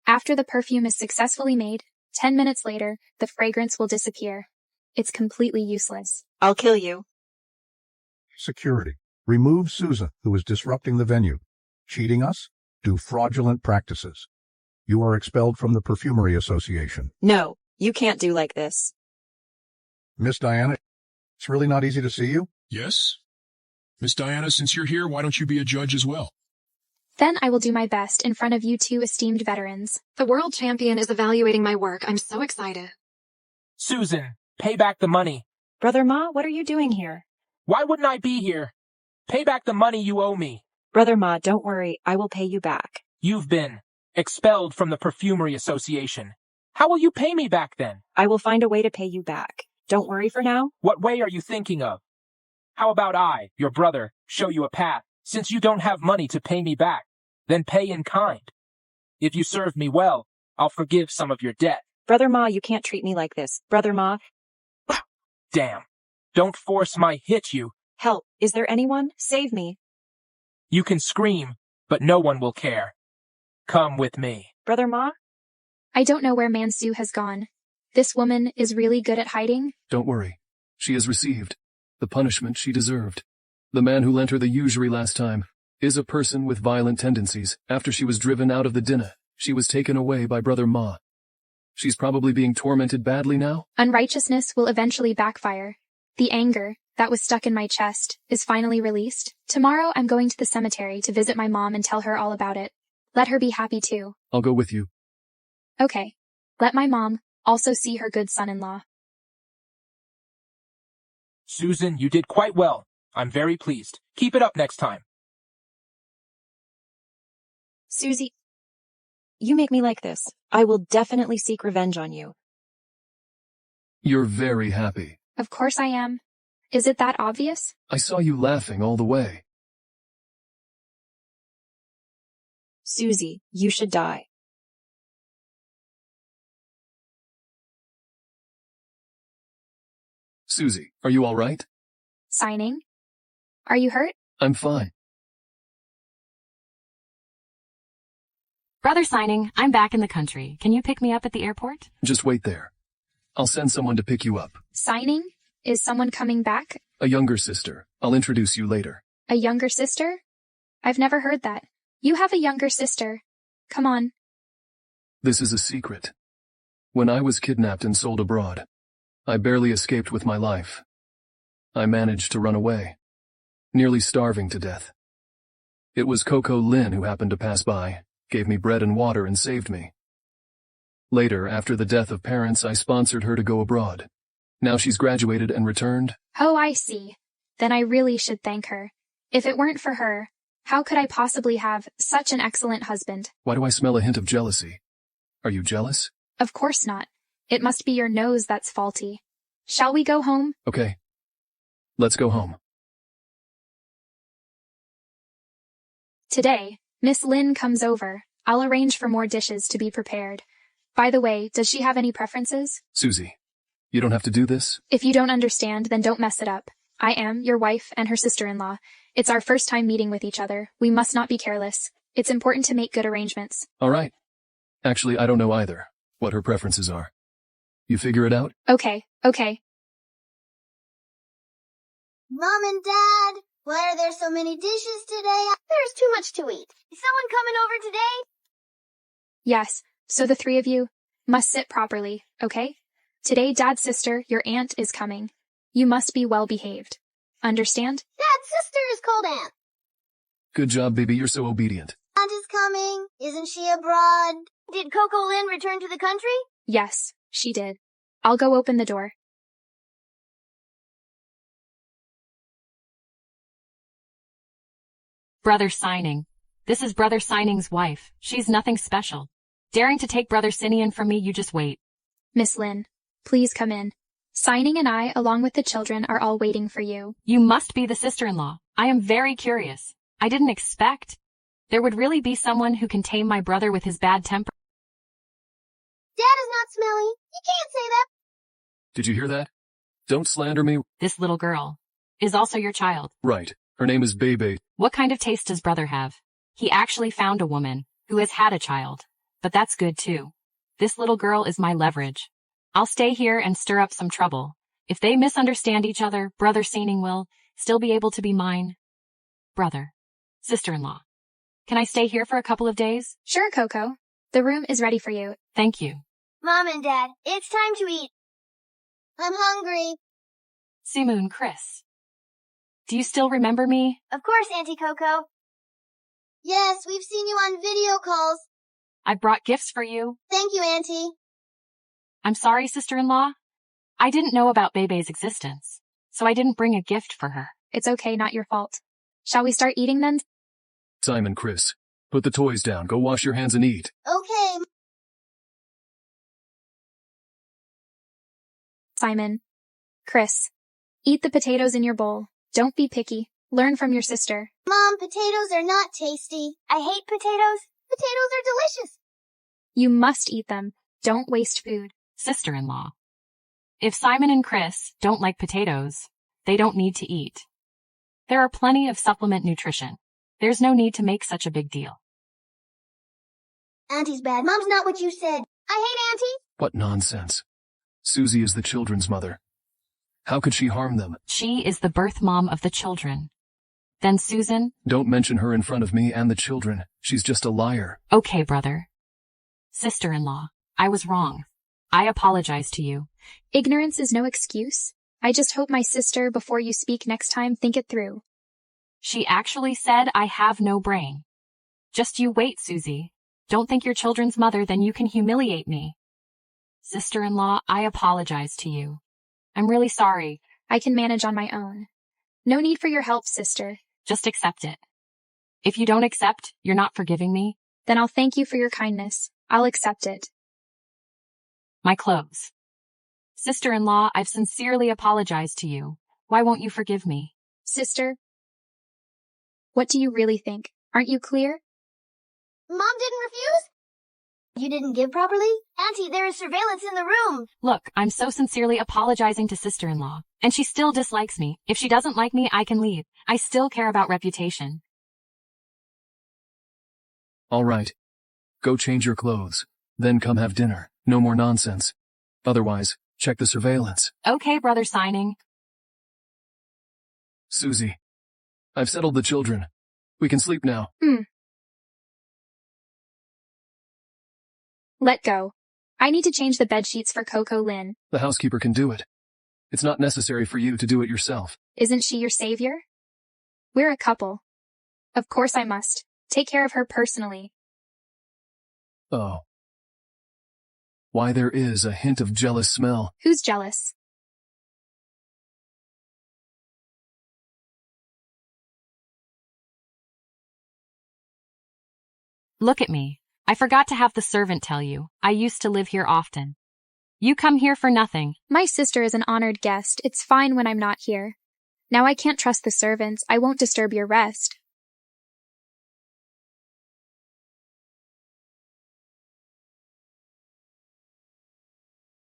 Speaker 1: After the perfume is successfully made, 10 minutes later, the fragrance will disappear. It's completely useless.
Speaker 6: I'll kill you.
Speaker 18: Security. Remove Susan, who is disrupting the venue. Cheating us? Do fraudulent practices. You are expelled from the Perfumery Association.
Speaker 6: No, you can't do like this.
Speaker 18: Miss Diana, it's really not easy to see you?
Speaker 19: Yes? Miss Diana, since you're here, why don't you be a judge as well?
Speaker 1: Then I will do my best in front of you two esteemed veterans.
Speaker 17: The world champion is evaluating my work. I'm so excited.
Speaker 16: Susan, pay back the money.
Speaker 6: Brother Ma, what are you doing here?
Speaker 16: Why wouldn't I be here? Pay back the money you owe me.
Speaker 6: Brother Ma, don't worry. I will pay you back.
Speaker 16: You've been expelled from the Perfumery Association. How will you pay me back then?
Speaker 6: I will find a way to pay you back. Don't worry for now.
Speaker 16: What way are you thinking of? How about I, your brother, show you a path? Since you don't have money to pay me back, then pay in kind. If you serve me well, I'll forgive some of your debt.
Speaker 6: Brother Ma, you can't treat me like this. Brother Ma.
Speaker 16: Damn. Don't force my hit you.
Speaker 6: Help. Is there anyone? Save me.
Speaker 16: You can scream, but no one will care. Come with me.
Speaker 6: Brother Ma?
Speaker 1: I don't know where Mansu has gone. This woman is really good at hiding.
Speaker 2: Don't worry. She has received the punishment she deserved. The man who lent her the usury last time is a person with violent tendencies. After she was driven out of the dinner, she was taken away by Brother Ma. She's probably being tormented badly now.
Speaker 1: Unrighteousness will eventually backfire. The anger that was stuck in my chest is finally released. Tomorrow I'm going to the cemetery to visit my mom and tell her all about it. Let her be happy too.
Speaker 2: I'll go with you.
Speaker 1: Okay. Let my mom also see her good son-in-law.
Speaker 16: Susan, you did quite well. I'm very pleased. Keep it up next time.
Speaker 6: Susie, you make me like this. I will definitely seek revenge on you.
Speaker 2: You're very happy.
Speaker 1: Of course I am. Is it that obvious?
Speaker 2: I saw you laughing all the way.
Speaker 6: Susie, you should die.
Speaker 2: Susie, are you all right?
Speaker 1: Signing? Are you hurt?
Speaker 2: I'm fine.
Speaker 13: Brother Signing, I'm back in the country. Can you pick me up at the airport?
Speaker 2: Just wait there. I'll send someone to pick you up.
Speaker 1: Signing? Is someone coming back?
Speaker 2: A younger sister. I'll introduce you later.
Speaker 1: A younger sister? I've never heard that. You have a younger sister. Come on.
Speaker 2: This is a secret. When I was kidnapped and sold abroad, I barely escaped with my life. I managed to run away, nearly starving to death. It was Coco Lin who happened to pass by, gave me bread and water and saved me. Later, after the death of parents, I sponsored her to go abroad. Now she's graduated and returned.
Speaker 1: Oh, I see. Then I really should thank her. If it weren't for her, how could I possibly have such an excellent husband?
Speaker 2: Why do I smell a hint of jealousy? Are you jealous?
Speaker 1: Of course not. It must be your nose that's faulty. Shall we go home?
Speaker 2: Okay. Let's go home.
Speaker 1: Today, Miss Lynn comes over. I'll arrange for more dishes to be prepared. By the way, does she have any preferences?
Speaker 2: Susie, you don't have to do this.
Speaker 1: If you don't understand, then don't mess it up. I am your wife and her sister-in-law. It's our first time meeting with each other. We must not be careless. It's important to make good arrangements.
Speaker 2: All right. Actually, I don't know either what her preferences are. You figure it out?
Speaker 1: Okay.
Speaker 9: Mom and Dad, why are there so many dishes today? There's too much to eat. Is someone coming over today?
Speaker 1: Yes, so the three of you must sit properly, okay? Today, Dad's sister, your aunt, is coming. You must be well behaved. Understand?
Speaker 9: Dad's sister is called Aunt.
Speaker 2: Good job, baby. You're so obedient.
Speaker 9: Aunt is coming. Isn't she abroad? Did Coco Lynn return to the country?
Speaker 1: Yes, she did. I'll go open the door.
Speaker 13: Brother Signing. This is Brother Signing's wife. She's nothing special. Daring to take Brother Sinian from me, you just wait.
Speaker 1: Miss Lynn, please come in. Signing and I, along with the children, are all waiting for you.
Speaker 13: You must be the sister-in-law. I am very curious. I didn't expect there would really be someone who can tame my brother with his bad temper.
Speaker 9: Dad is not smelly. You can't say that.
Speaker 2: Did you hear that? Don't slander me.
Speaker 13: This little girl is also your child.
Speaker 2: Right. Her name is Bebe.
Speaker 13: What kind of taste does brother have? He actually found a woman who has had a child. But that's good too. This little girl is my leverage. I'll stay here and stir up some trouble. If they misunderstand each other, Brother Signing will still be able to be mine. Brother. Sister-in-law. Can I stay here for a couple of days?
Speaker 1: Sure, Coco. The room is ready for you.
Speaker 13: Thank you.
Speaker 9: Mom and Dad, it's time to eat. I'm hungry.
Speaker 13: Simoon, Chris. Do you still remember me?
Speaker 9: Of course, Auntie Coco. Yes, we've seen you on video calls.
Speaker 13: I brought gifts for you.
Speaker 9: Thank you, Auntie.
Speaker 13: I'm sorry, sister-in-law. I didn't know about Bebe's existence, so I didn't bring a gift for her.
Speaker 1: It's okay, not your fault. Shall we start eating then?
Speaker 2: Simon, Chris, put the toys down. Go wash your hands and eat.
Speaker 9: Okay.
Speaker 1: Simon. Chris. Eat the potatoes in your bowl. Don't be picky. Learn from your sister.
Speaker 9: Mom, potatoes are not tasty. I hate potatoes. Potatoes are delicious.
Speaker 1: You must eat them. Don't waste food.
Speaker 13: Sister-in-law. If Simon and Chris don't like potatoes, they don't need to eat. There are plenty of supplement nutrition. There's no need to make such a big deal.
Speaker 9: Auntie's bad. Mom's not what you said. I hate Auntie.
Speaker 2: What nonsense. Susie is the children's mother. How could she harm them?
Speaker 13: She is the birth mom of the children. Then Susan?
Speaker 2: Don't mention her in front of me and the children. She's just a liar.
Speaker 13: Okay, brother. Sister-in-law, I was wrong. I apologize to you.
Speaker 1: Ignorance is no excuse. I just hope my sister, before you speak next time, think it through.
Speaker 13: She actually said I have no brain. Just you wait, Susie. Don't think you're children's mother, then you can humiliate me. Sister-in-law, I apologize to you. I'm really sorry.
Speaker 1: I can manage on my own. No need for your help, sister.
Speaker 13: Just accept it. If you don't accept, you're not forgiving me.
Speaker 1: Then I'll thank you for your kindness. I'll accept it.
Speaker 13: My clothes. Sister-in-law, I've sincerely apologized to you. Why won't you forgive me?
Speaker 1: Sister, what do you really think? Aren't you clear?
Speaker 9: Mom didn't refuse? You didn't give properly? Auntie, there is surveillance in the room.
Speaker 13: Look, I'm so sincerely apologizing to sister-in-law, and she still dislikes me. If she doesn't like me, I can leave. I still care about reputation.
Speaker 2: All right. Go change your clothes. Then come have dinner. No more nonsense. Otherwise, check the surveillance.
Speaker 13: Okay, Brother Signing.
Speaker 2: Susie, I've settled the children. We can sleep now.
Speaker 1: Let go. I need to change the bed sheets for Coco Lynn.
Speaker 2: The housekeeper can do it. It's not necessary for you to do it yourself.
Speaker 1: Isn't she your savior? We're a couple. Of course I must. Take care of her personally.
Speaker 2: Oh. Why, there is a hint of jealous smell.
Speaker 1: Who's jealous?
Speaker 13: Look at me. I forgot to have the servant tell you. I used to live here often. You come here for nothing.
Speaker 1: My sister is an honored guest. It's fine when I'm not here. Now I can't trust the servants. I won't disturb your rest.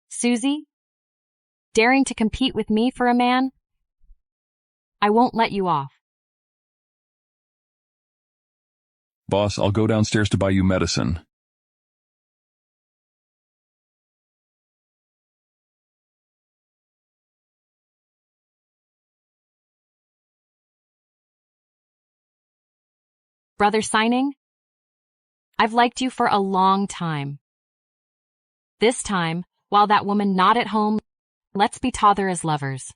Speaker 13: Susie? Daring to compete with me for a man? I won't let you off.
Speaker 10: Boss, I'll go downstairs to buy you medicine.
Speaker 13: Brother signing? I've liked you for a long time. This time, while that woman not at home, let's be together as lovers.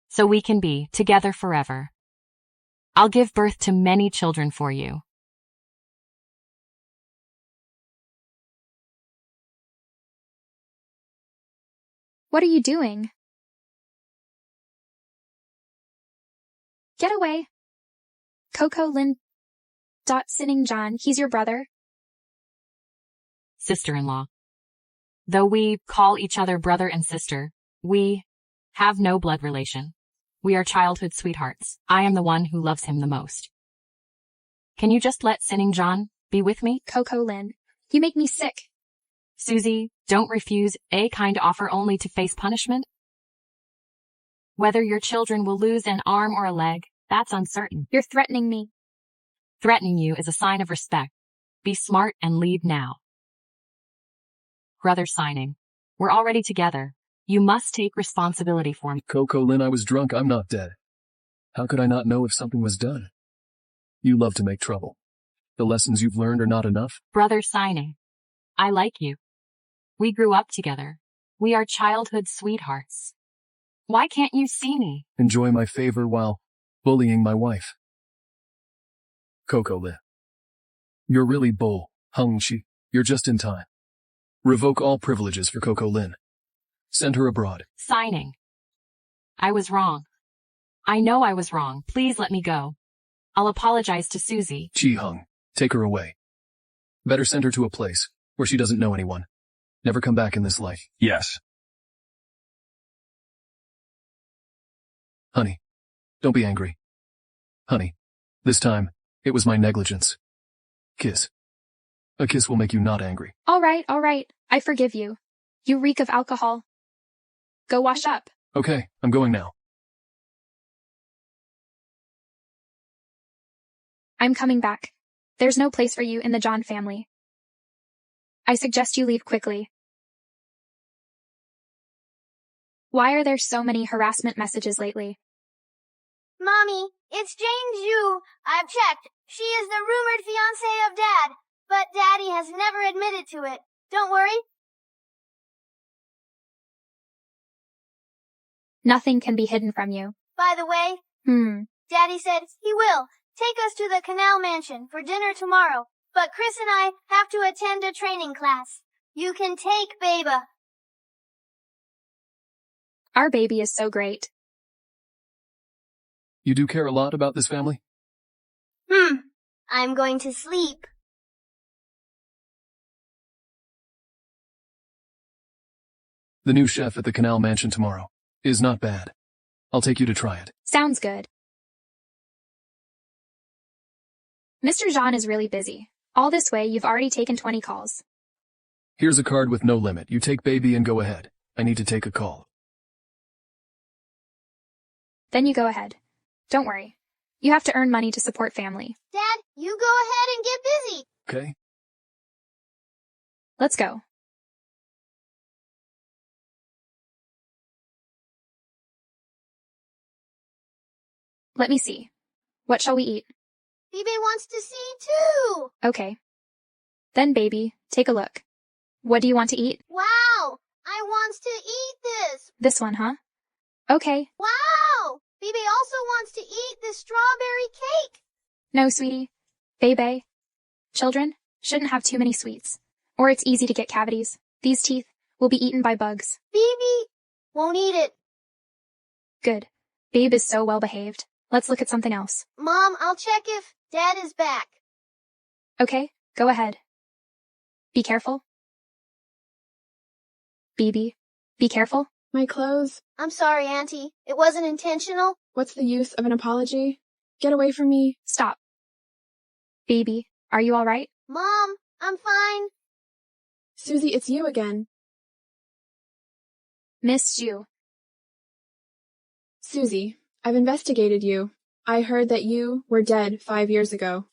Speaker 13: So we can be together forever. I'll give birth to many children for you.
Speaker 1: What are you doing? Get away. Coco Lin. Sinning John, he's your brother.
Speaker 13: Sister-in-law. Though we call each other brother and sister, we have no blood relation. We are childhood sweethearts. I am the one who loves him the most. Can you just let Sinning John be with me?
Speaker 1: Coco Lin, you make me sick.
Speaker 13: Susie, don't refuse a kind offer only to face punishment. Whether your children will lose an arm or a leg, that's uncertain.
Speaker 1: You're threatening me.
Speaker 13: Threatening you is a sign of respect. Be smart and leave now. Brother signing. We're already together. You must take responsibility for me.
Speaker 2: Coco Lin, I was drunk. I'm not dead. How could I not know if something was done? You love to make trouble. The lessons you've learned are not enough?
Speaker 13: Brother signing. I like you. We grew up together. We are childhood sweethearts. Why can't you see me?
Speaker 2: Enjoy my favor while bullying my wife. Coco Lin. You're really bull, Hung Chi. You're just in time. Revoke all privileges for Coco Lin. Send her abroad.
Speaker 13: Signing. I was wrong. I know I was wrong. Please let me go. I'll apologize to Susie.
Speaker 2: Chi Hung, take her away. Better send her to a place where she doesn't know anyone. Never come back in this life.
Speaker 10: Yes.
Speaker 2: Honey, don't be angry. Honey, this time, it was my negligence. Kiss. A kiss will make you not angry.
Speaker 1: All right. I forgive you. You reek of alcohol. Go wash up.
Speaker 2: Okay, I'm going now.
Speaker 1: I'm coming back. There's no place for you in the John family. I suggest you leave quickly. Why are there so many harassment messages lately?
Speaker 9: Mommy, it's Jane Zhu. I've checked. She is the rumored fiancée of Dad, but Daddy has never admitted to it. Don't worry.
Speaker 1: Nothing can be hidden from you.
Speaker 9: By the way, Daddy said he will take us to the Canal Mansion for dinner tomorrow, but Chris and I have to attend a training class. You can take Baba.
Speaker 1: Our baby is so great.
Speaker 2: You do care a lot about this family?
Speaker 9: I'm going to sleep.
Speaker 2: The new chef at the Canal Mansion tomorrow is not bad. I'll take you to try it.
Speaker 1: Sounds good. Mr. Jean is really busy. All this way, you've already taken 20 calls.
Speaker 2: Here's a card with no limit. You take baby and go ahead. I need to take a call.
Speaker 1: Then you go ahead. Don't worry. You have to earn money to support family.
Speaker 9: Dad, you go ahead and get busy.
Speaker 2: Okay.
Speaker 1: Let's go. Let me see. What shall we eat?
Speaker 9: Bebe wants to see too.
Speaker 1: Okay. Then, baby, take a look. What do you want to eat?
Speaker 9: Wow, I wants to eat this.
Speaker 1: This one, huh? Okay.
Speaker 9: Wow, Bebe also wants to eat this strawberry cake.
Speaker 1: No, sweetie. Bebe. Children shouldn't have too many sweets, or it's easy to get cavities. These teeth will be eaten by bugs.
Speaker 9: Bebe won't eat it.
Speaker 1: Good. Babe is so well behaved. Let's look at something else.
Speaker 9: Mom, I'll check if Dad is back.
Speaker 1: Okay, go ahead. Be careful. Bibi, be careful.
Speaker 12: My clothes.
Speaker 9: I'm sorry, Auntie. It wasn't intentional.
Speaker 12: What's the use of an apology? Get away from me.
Speaker 1: Stop. Bibi, are you all right?
Speaker 9: Mom, I'm fine.
Speaker 12: Susie, it's you again.
Speaker 1: Miss Zhu.
Speaker 12: Susie, I've investigated you. I heard that you were dead 5 years ago.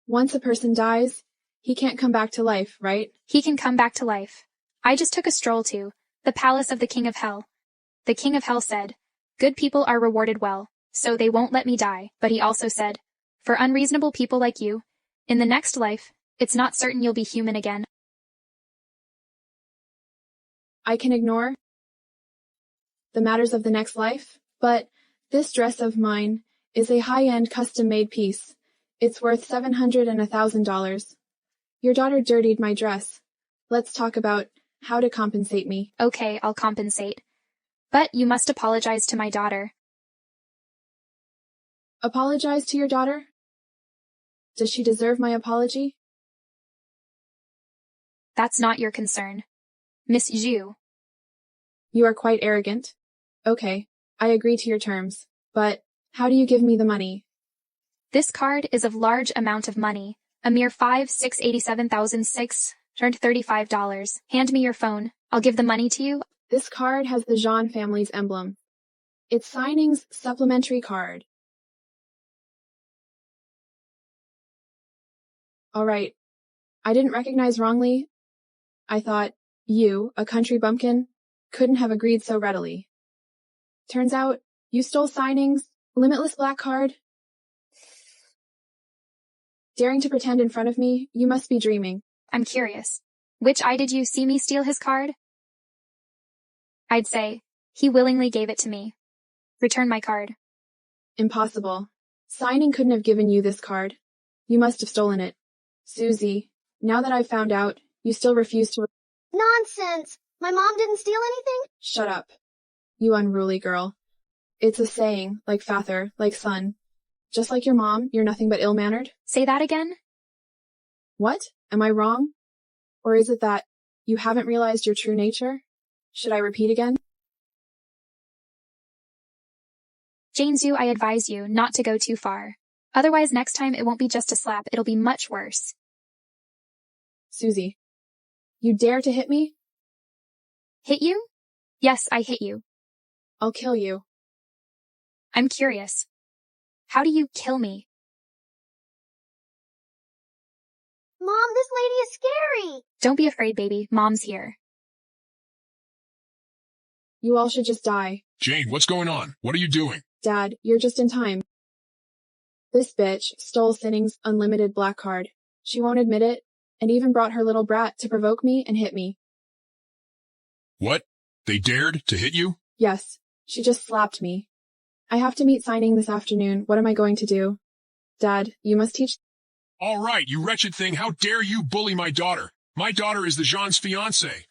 Speaker 12: Once a person dies, he can't come back to life, right?
Speaker 1: He can come back to life. I just took a stroll to the palace of the King of Hell. The King of Hell said, good people are rewarded well, so they won't let me die. But he also said, for unreasonable people like you, in the next life, it's not certain you'll be human again.
Speaker 12: I can ignore the matters of the next life, but this dress of mine is a high-end custom-made piece. It's worth $700 and $1,000. Your daughter dirtied my dress. Let's talk about how to compensate me.
Speaker 1: Okay, I'll compensate. But you must apologize to my daughter.
Speaker 12: Apologize to your daughter? Does she deserve my apology?
Speaker 1: That's not your concern. Miss Zhu.
Speaker 12: You are quite arrogant. Okay, I agree to your terms. But how do you give me the money?
Speaker 1: This card is of large amount of money, a mere $5,687,635. Hand me your phone. I'll give the money to you.
Speaker 12: This card has the Jean family's emblem. It's signing's supplementary card. All right. I didn't recognize wrongly. I thought you, a country bumpkin, couldn't have agreed so readily. Turns out you stole signing's limitless black card. Daring to pretend in front of me, you must be dreaming.
Speaker 1: I'm curious. Which eye did you see me steal his card? I'd say, he willingly gave it to me. Return my card.
Speaker 12: Impossible. Signing couldn't have given you this card. You must have stolen it. Susie, now that I've found out, you still refuse to—
Speaker 9: Nonsense! My mom didn't steal anything?
Speaker 12: Shut up. You unruly girl. It's a saying, like father, like son. Just like your mom, you're nothing but ill-mannered.
Speaker 1: Say that again?
Speaker 12: What? Am I wrong? Or is it that you haven't realized your true nature? Should I repeat again?
Speaker 1: Jane Zhu, I advise you not to go too far. Otherwise, next time it won't be just a slap, it'll be much worse.
Speaker 12: Susie, you dare to hit me?
Speaker 1: Hit you? Yes, I hit you.
Speaker 12: I'll kill you.
Speaker 1: I'm curious. How do you kill me?
Speaker 9: Mom, this lady is scary.
Speaker 1: Don't be afraid, baby. Mom's here.
Speaker 12: You all should just die.
Speaker 19: Jane, what's going on? What are you doing?
Speaker 12: Dad, you're just in time. This bitch stole Sinning's unlimited black card. She won't admit it, and even brought her little brat to provoke me and hit me.
Speaker 19: What? They dared to hit you?
Speaker 12: Yes, she just slapped me. I have to meet Signing this afternoon. What am I going to do? Dad, you must teach—
Speaker 19: All right, you wretched thing. How dare you bully my daughter? My daughter is the Jean's fiancée.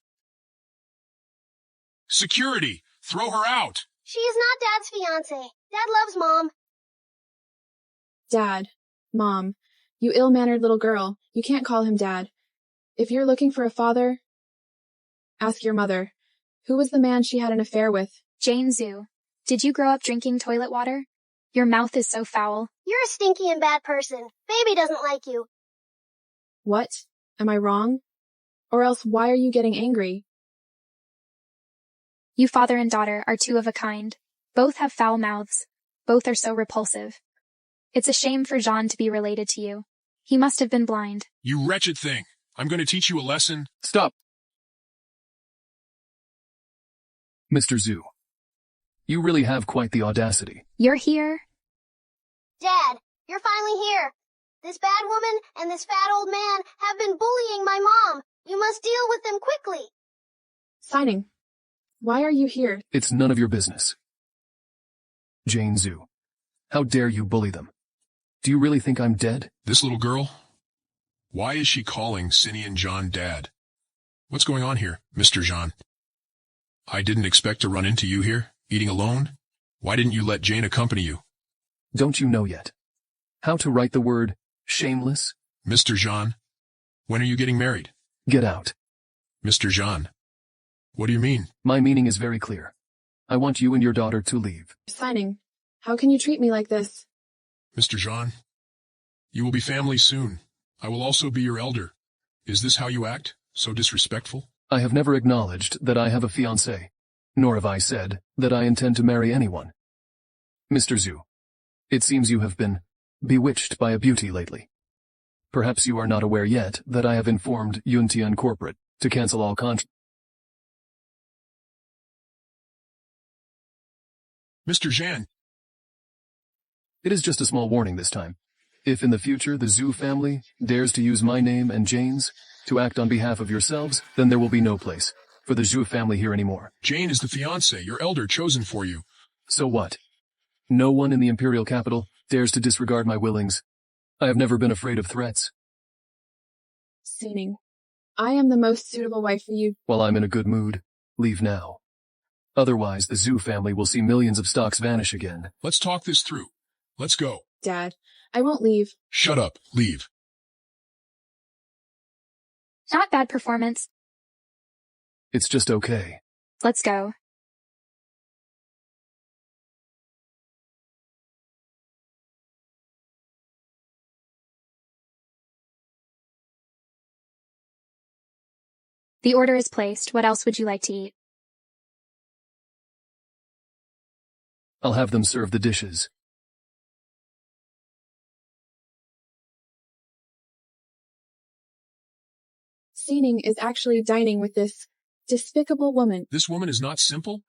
Speaker 19: Security! Throw her out!
Speaker 9: She is not Dad's fiancée. Dad loves Mom.
Speaker 12: Dad, Mom, you ill-mannered little girl. You can't call him Dad. If you're looking for a father, ask your mother. Who was the man she had an affair with?
Speaker 1: Jane Zhu. Did you grow up drinking toilet water? Your mouth is so foul.
Speaker 9: You're a stinky and bad person. Baby doesn't like you.
Speaker 12: What? Am I wrong? Or else why are you getting angry?
Speaker 1: You father and daughter are two of a kind. Both have foul mouths. Both are so repulsive. It's a shame for Jean to be related to you. He must have been blind.
Speaker 19: You wretched thing. I'm going to teach you a lesson.
Speaker 2: Stop. Mr. Zhu. You really have quite the audacity.
Speaker 1: You're here?
Speaker 9: Dad, you're finally here. This bad woman and this fat old man have been bullying my mom. You must deal with them quickly.
Speaker 12: Signing. Why are you here?
Speaker 2: It's none of your business. Jane Zhu. How dare you bully them? Do you really think I'm dead?
Speaker 19: This little girl? Why is she calling Cindy and John Dad? What's going on here, Mr. Jean? I didn't expect to run into you here, eating alone. Why didn't you let Jane accompany you?
Speaker 2: Don't you know yet how to write the word shameless?
Speaker 19: Mr. Jean, when are you getting married?
Speaker 2: Get out.
Speaker 19: Mr. Jean, What do you mean?
Speaker 2: My meaning is very clear. I want you and your daughter to leave.
Speaker 12: Signing. How can you treat me like this?
Speaker 19: Mr. Jean, you will be family soon. I will also be your elder. Is this how you act? So disrespectful?
Speaker 2: I have never acknowledged that I have a fiancé, nor have I said that I intend to marry anyone. Mr. Zhu, it seems you have been bewitched by a beauty lately. Perhaps you are not aware yet that I have informed Yuntian Corporate to cancel all contracts.
Speaker 19: Mr. Jean.
Speaker 2: It is just a small warning this time. If in the future the Zhu family dares to use my name and Jane's to act on behalf of yourselves, then there will be no place for the Zhu family here anymore.
Speaker 19: Jane is the fiancé, your elder chosen for you.
Speaker 2: So what? No one in the imperial capital dares to disregard my willings. I have never been afraid of threats.
Speaker 12: Signing. I am the most suitable wife for you.
Speaker 2: While I'm in a good mood, leave now. Otherwise, the Zhu family will see millions of stocks vanish again.
Speaker 19: Let's talk this through. Let's go.
Speaker 12: Dad, I won't leave.
Speaker 19: Shut up. Leave.
Speaker 1: Not bad performance.
Speaker 2: It's just okay.
Speaker 1: Let's go. The order is placed. What else would you like to eat?
Speaker 2: I'll have them serve the dishes.
Speaker 12: Signing is actually dining with this despicable woman.
Speaker 19: This woman is not simple?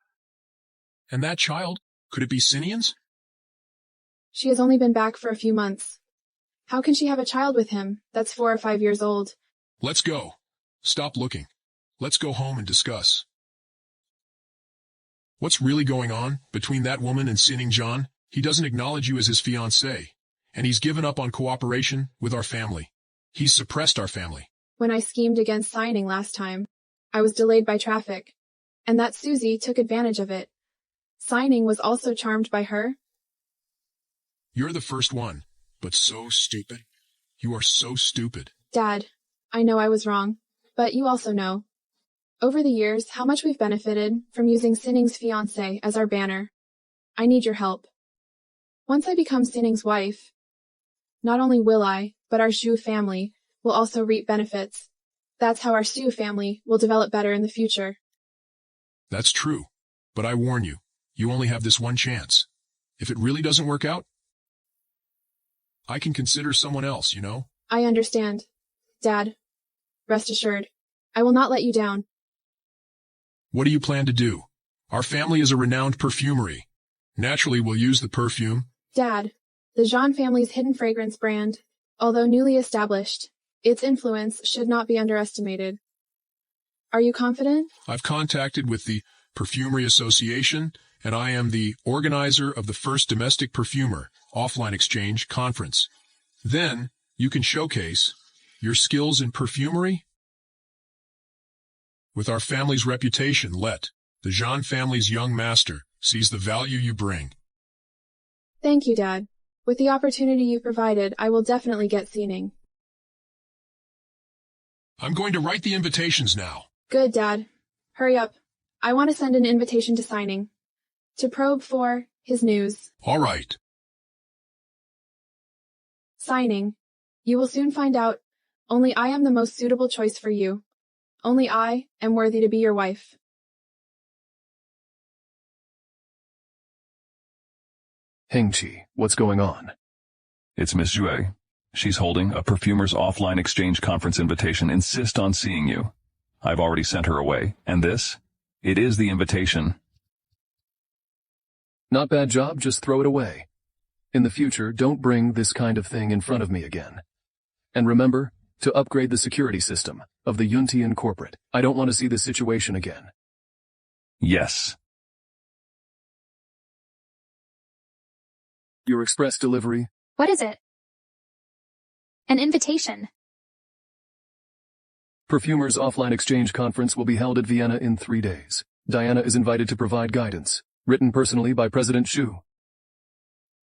Speaker 19: And that child, could it be Sinian's?
Speaker 12: She has only been back for a few months. How can she have a child with him that's 4 or 5 years old?
Speaker 19: Let's go. Stop looking. Let's go home and discuss. What's really going on between that woman and Sining John? He doesn't acknowledge you as his fiancé, and he's given up on cooperation with our family. He's suppressed our family.
Speaker 12: When I schemed against signing last time, I was delayed by traffic, and that Susie took advantage of it. Signing was also charmed by her.
Speaker 19: You're the first one, but so stupid. You are so stupid.
Speaker 12: Dad, I know I was wrong, but you also know. Over the years, how much we've benefited from using Sining's fiancé as our banner. I need your help. Once I become Sining's wife, not only will I, but our Zhu family will also reap benefits. That's how our Zhu family will develop better in the future.
Speaker 19: That's true, but I warn you, you only have this one chance. If it really doesn't work out, I can consider someone else, you know?
Speaker 12: I understand. Dad, rest assured, I will not let you down.
Speaker 19: What do you plan to do? Our family is a renowned perfumery. Naturally, we'll use the perfume.
Speaker 12: Dad, the Jean family's hidden fragrance brand, although newly established, its influence should not be underestimated. Are you confident?
Speaker 19: I've contacted with the Perfumery Association, and I am the organizer of the first domestic perfumer offline exchange conference. Then, you can showcase your skills in perfumery. With our family's reputation, let the Jean family's young master sees the value you bring.
Speaker 12: Thank you, Dad. With the opportunity you provided, I will definitely get Sining.
Speaker 19: I'm going to write the invitations now.
Speaker 12: Good, Dad. Hurry up. I want to send an invitation to Sining. To probe for his news.
Speaker 19: All right.
Speaker 12: Sining. You will soon find out. Only I am the most suitable choice for you. Only I am worthy to be your wife.
Speaker 2: Hengqi, what's going on?
Speaker 10: It's Miss Jue. She's holding a perfumer's offline exchange conference invitation. Insist on seeing you. I've already sent her away. And this? It is the invitation.
Speaker 2: Not bad job, just throw it away. In the future, don't bring this kind of thing in front of me again. And remember to upgrade the security system of the Yuntian corporate. I don't want to see this situation again.
Speaker 10: Yes.
Speaker 2: Your express delivery.
Speaker 1: What is it? An invitation.
Speaker 2: Perfumers Offline Exchange Conference will be held at Vienna in 3 days. Diana is invited to provide guidance, written personally by President Xu.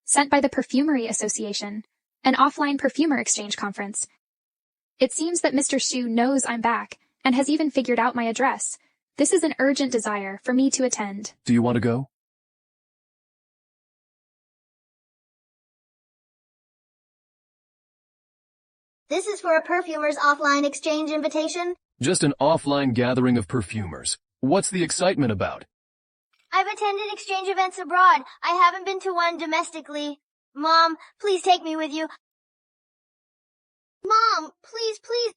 Speaker 1: Sent by the Perfumery Association, an offline perfumer exchange conference. It seems that Mr. Xu knows I'm back, and has even figured out my address. This is an urgent desire for me to attend.
Speaker 2: Do you want to go?
Speaker 9: This is for a perfumer's offline exchange invitation.
Speaker 2: Just an offline gathering of perfumers. What's the excitement about?
Speaker 9: I've attended exchange events abroad. I haven't been to one domestically. Mom, please take me with you. Mom, please.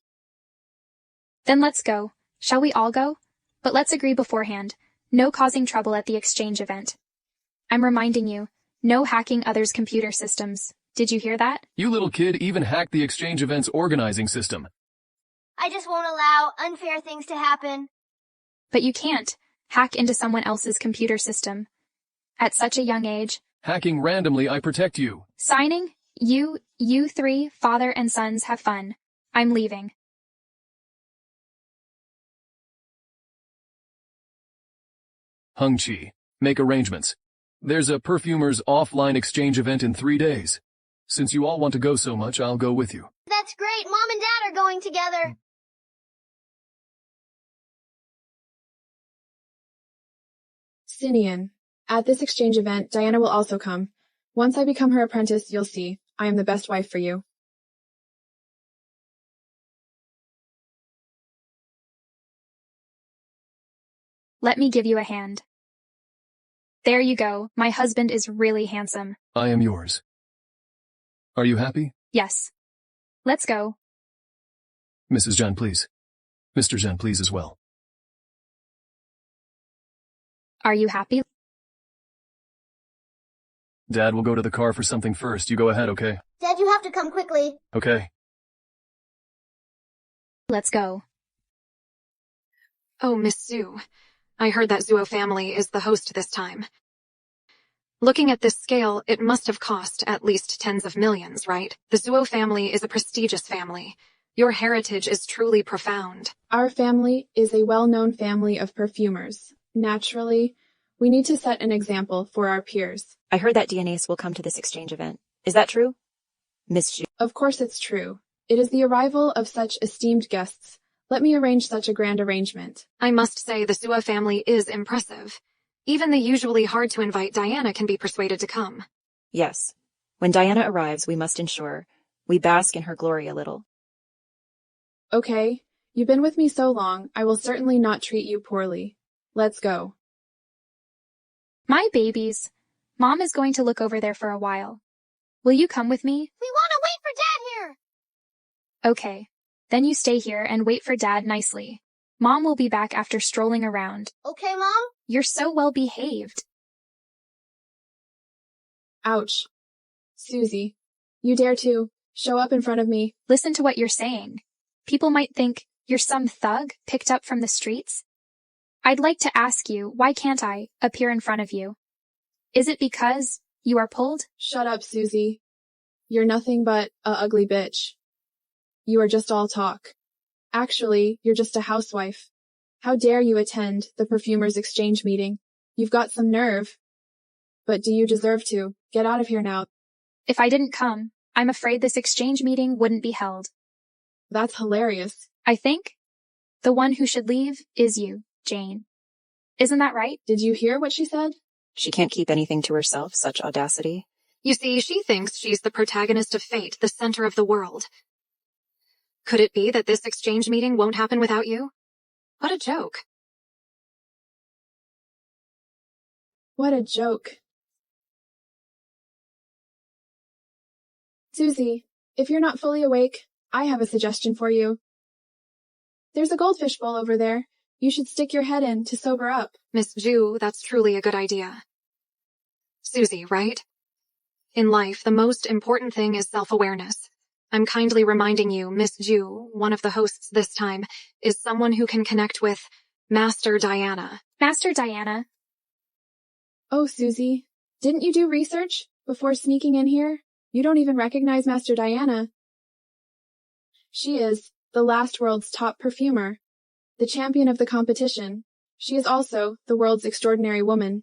Speaker 1: Then let's go. Shall we all go? But let's agree beforehand. No causing trouble at the exchange event. I'm reminding you, no hacking others' computer systems. Did you hear that?
Speaker 2: You little kid even hacked the exchange event's organizing system.
Speaker 9: I just won't allow unfair things to happen.
Speaker 1: But you can't hack into someone else's computer system. At such a young age.
Speaker 2: Hacking randomly, I protect you.
Speaker 1: Signing, you three, father and sons, have fun. I'm leaving.
Speaker 2: Hung-Chi, make arrangements. There's a perfumer's offline exchange event in 3 days. Since you all want to go so much, I'll go with you.
Speaker 9: That's great. Mom and Dad are going together.
Speaker 12: Sinian, at this exchange event, Diana will also come. Once I become her apprentice, you'll see. I am the best wife for you.
Speaker 1: Let me give you a hand. There you go. My husband is really handsome.
Speaker 2: I am yours. Are you happy?
Speaker 1: Yes. Let's go.
Speaker 2: Mrs. Zhan, please. Mr. Zhan, please as well.
Speaker 1: Are you happy?
Speaker 2: Dad will go to the car for something first. You go ahead, okay?
Speaker 9: Dad, you have to come quickly.
Speaker 2: Okay.
Speaker 1: Let's go.
Speaker 17: Oh, Miss Sue. I heard that JOWO family is the host this time. Looking at this scale, it must have cost at least tens of millions, right? The JOWO family is a prestigious family. Your heritage is truly profound.
Speaker 12: Our family is a well-known family of perfumers. Naturally, we need to set an example for our peers.
Speaker 6: I heard that DNAs will come to this exchange event. Is that true? Miss Ju.
Speaker 12: Of course it's true. It is the arrival of such esteemed guests. Let me arrange such a grand arrangement.
Speaker 17: I must say the JOWO family is impressive. Even the usually hard-to-invite Diana can be persuaded to come.
Speaker 6: Yes. When Diana arrives, we must ensure we bask in her glory a little.
Speaker 12: Okay. You've been with me so long, I will certainly not treat you poorly. Let's go.
Speaker 1: My babies. Mom is going to look over there for a while. Will you come with me?
Speaker 9: We want to wait for Dad here.
Speaker 1: Okay. Then you stay here and wait for Dad nicely. Mom will be back after strolling around.
Speaker 9: Okay, Mom?
Speaker 1: You're so well behaved.
Speaker 12: Ouch. Susie, you dare to show up in front of me.
Speaker 1: Listen to what you're saying. People might think you're some thug picked up from the streets. I'd like to ask you, why can't I appear in front of you? Is it because you are pulled?
Speaker 12: Shut up, Susie. You're nothing but a ugly bitch. You are just all talk. Actually, you're just a housewife. How dare you attend the perfumers' exchange meeting? You've got some nerve. But do you deserve to? Get out of here now.
Speaker 1: If I didn't come, I'm afraid this exchange meeting wouldn't be held.
Speaker 12: That's hilarious.
Speaker 1: I think the one who should leave is you, Jane. Isn't that right?
Speaker 12: Did you hear what she said?
Speaker 6: She can't keep anything to herself, such audacity.
Speaker 17: You see, she thinks she's the protagonist of fate, the center of the world. Could it be that this exchange meeting won't happen without you? What a joke.
Speaker 12: What a joke. Susie, if you're not fully awake, I have a suggestion for you. There's a goldfish bowl over there. You should stick your head in to sober up.
Speaker 17: Miss Ju, that's truly a good idea. Susie, right? In life, the most important thing is self-awareness. I'm kindly reminding you, Miss Ju, one of the hosts this time, is someone who can connect with Master Diana.
Speaker 1: Master Diana?
Speaker 12: Oh, Susie, didn't you do research before sneaking in here? You don't even recognize Master Diana. She is the last world's top perfumer, the champion of the competition. She is also the world's extraordinary woman.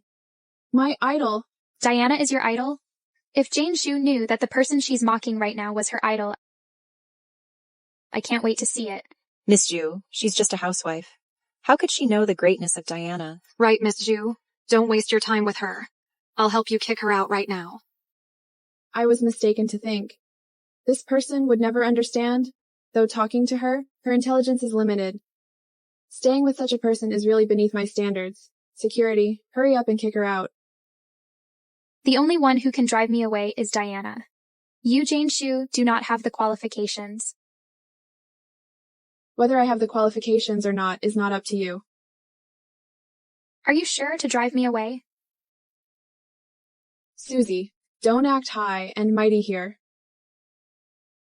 Speaker 12: My idol.
Speaker 1: Diana is your idol? If Jane Shu knew that the person she's mocking right now was her idol, I can't wait to see it.
Speaker 6: Miss Ju, she's just a housewife. How could she know the greatness of Diana?
Speaker 17: Right, Miss Zhu. Don't waste your time with her. I'll help you kick her out right now.
Speaker 12: I was mistaken to think. This person would never understand, though talking to her, her intelligence is limited. Staying with such a person is really beneath my standards. Security, hurry up and kick her out.
Speaker 1: The only one who can drive me away is Diana. You, Jane Shu, do not have the qualifications.
Speaker 12: Whether I have the qualifications or not is not up to you.
Speaker 1: Are you sure to drive me away?
Speaker 12: Susie, don't act high and mighty here.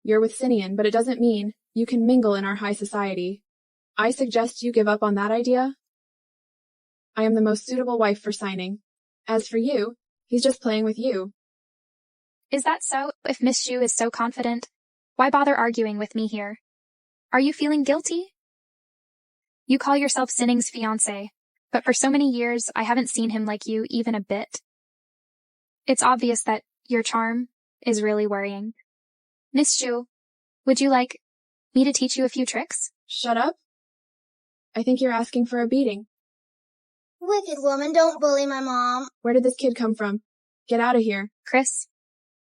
Speaker 12: You're with Sinian, but it doesn't mean you can mingle in our high society. I suggest you give up on that idea. I am the most suitable wife for signing. As for you, he's just playing with you.
Speaker 1: Is that so? If Miss Shu is so confident, why bother arguing with me here? Are you feeling guilty? You call yourself Sinning's fiancé, but for so many years I haven't seen him like you even a bit. It's obvious that your charm is really worrying. Miss Shu, would you like me to teach you a few tricks?
Speaker 12: Shut up. I think you're asking for a beating.
Speaker 9: Wicked woman, don't bully my mom.
Speaker 12: Where did this kid come from? Get out of here.
Speaker 1: Chris,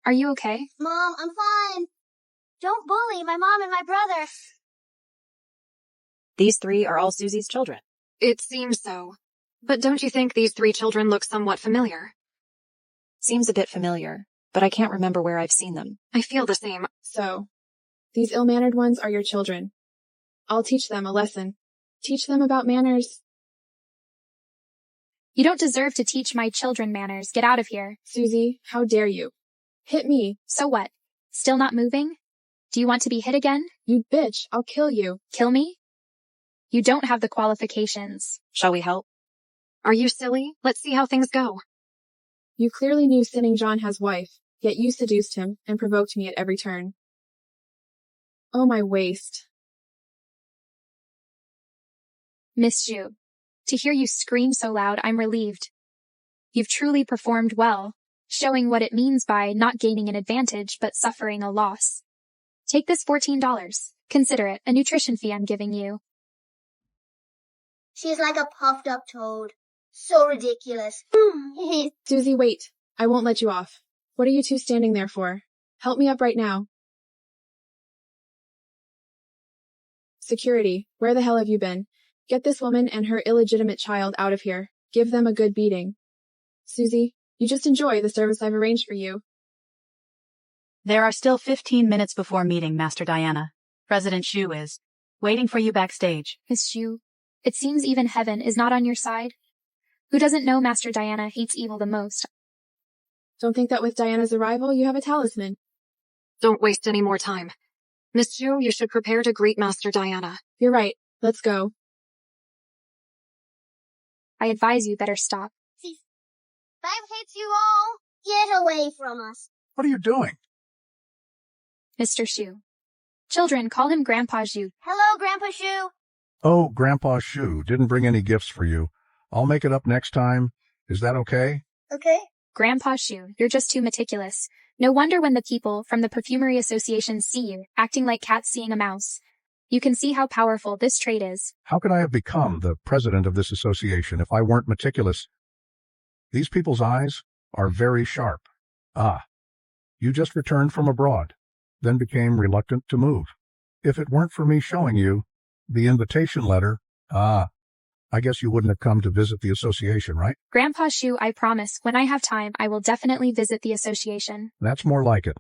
Speaker 1: are you okay?
Speaker 9: Mom, I'm fine. Don't bully my mom and my brother.
Speaker 6: These three are all Susie's children.
Speaker 17: It seems so. But don't you think these three children look somewhat familiar?
Speaker 6: Seems a bit familiar, but I can't remember where I've seen them.
Speaker 17: I feel the same.
Speaker 12: So, these ill-mannered ones are your children. I'll teach them a lesson. Teach them about manners.
Speaker 1: You don't deserve to teach my children manners. Get out of here.
Speaker 12: Susie, how dare you? Hit me.
Speaker 1: So what? Still not moving? Do you want to be hit again?
Speaker 12: You bitch, I'll kill you.
Speaker 1: Kill me? You don't have the qualifications.
Speaker 6: Shall we help?
Speaker 17: Are you silly? Let's see how things go.
Speaker 12: You clearly knew Sinning John has wife, yet you seduced him and provoked me at every turn. Oh, my waist.
Speaker 1: Miss Zhu, to hear you scream so loud, I'm relieved. You've truly performed well, showing what it means by not gaining an advantage but suffering a loss. Take this $14. Consider it a nutrition fee I'm giving you.
Speaker 9: She's like a puffed up toad. So ridiculous.
Speaker 12: Susie, wait. I won't let you off. What are you two standing there for? Help me up right now. Security, where the hell have you been? Get this woman and her illegitimate child out of here. Give them a good beating. Susie, you just enjoy the service I've arranged for you.
Speaker 20: There are still 15 minutes before meeting, Master Diana. President Shu is waiting for you backstage.
Speaker 1: Miss Shu, it seems even heaven is not on your side. Who doesn't know Master Diana hates evil the most?
Speaker 12: Don't think that with Diana's arrival you have a talisman.
Speaker 17: Don't waste any more time. Miss Zhu, you should prepare to greet Master Diana.
Speaker 12: You're right. Let's go.
Speaker 1: I advise you better stop.
Speaker 9: Five hits you all. Get away from us.
Speaker 18: What are you doing?
Speaker 1: Mr. Shu. Children, call him Grandpa Zhu.
Speaker 9: Hello, Grandpa Shu.
Speaker 18: Oh, Grandpa Shu didn't bring any gifts for you. I'll make it up next time. Is that okay?
Speaker 9: Okay.
Speaker 1: Grandpa Shu, you're just too meticulous. No wonder when the people from the Perfumery Association see you, acting like cats seeing a mouse. You can see how powerful this trait is.
Speaker 18: How could I have become the president of this association if I weren't meticulous? These people's eyes are very sharp. Ah, you just returned from abroad, then became reluctant to move. If it weren't for me showing you the invitation letter, I guess you wouldn't have come to visit the association, right?
Speaker 1: Grandpa Shu, I promise, when I have time, I will definitely visit the association.
Speaker 18: That's more like it.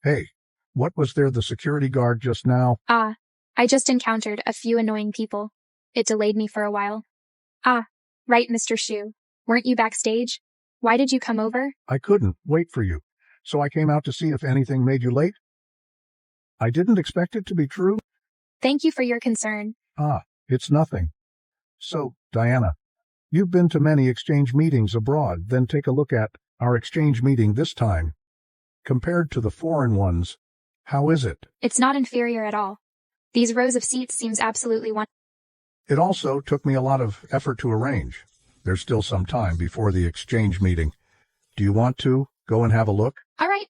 Speaker 18: Hey, what was there the security guard just now?
Speaker 1: I just encountered a few annoying people. It delayed me for a while. Right, Mr. Shu. Weren't you backstage? Why did you come over?
Speaker 18: I couldn't wait for you, so I came out to see if anything made you late. I didn't expect it to be true.
Speaker 1: Thank you for your concern.
Speaker 18: It's nothing. So, Diana, you've been to many exchange meetings abroad, then take a look at our exchange meeting this time. Compared to the foreign ones, how is it?
Speaker 1: It's not inferior at all. These rows of seats seems absolutely wonderful.
Speaker 18: It also took me a lot of effort to arrange. There's still some time before the exchange meeting. Do you want to go and have a look?
Speaker 1: All right.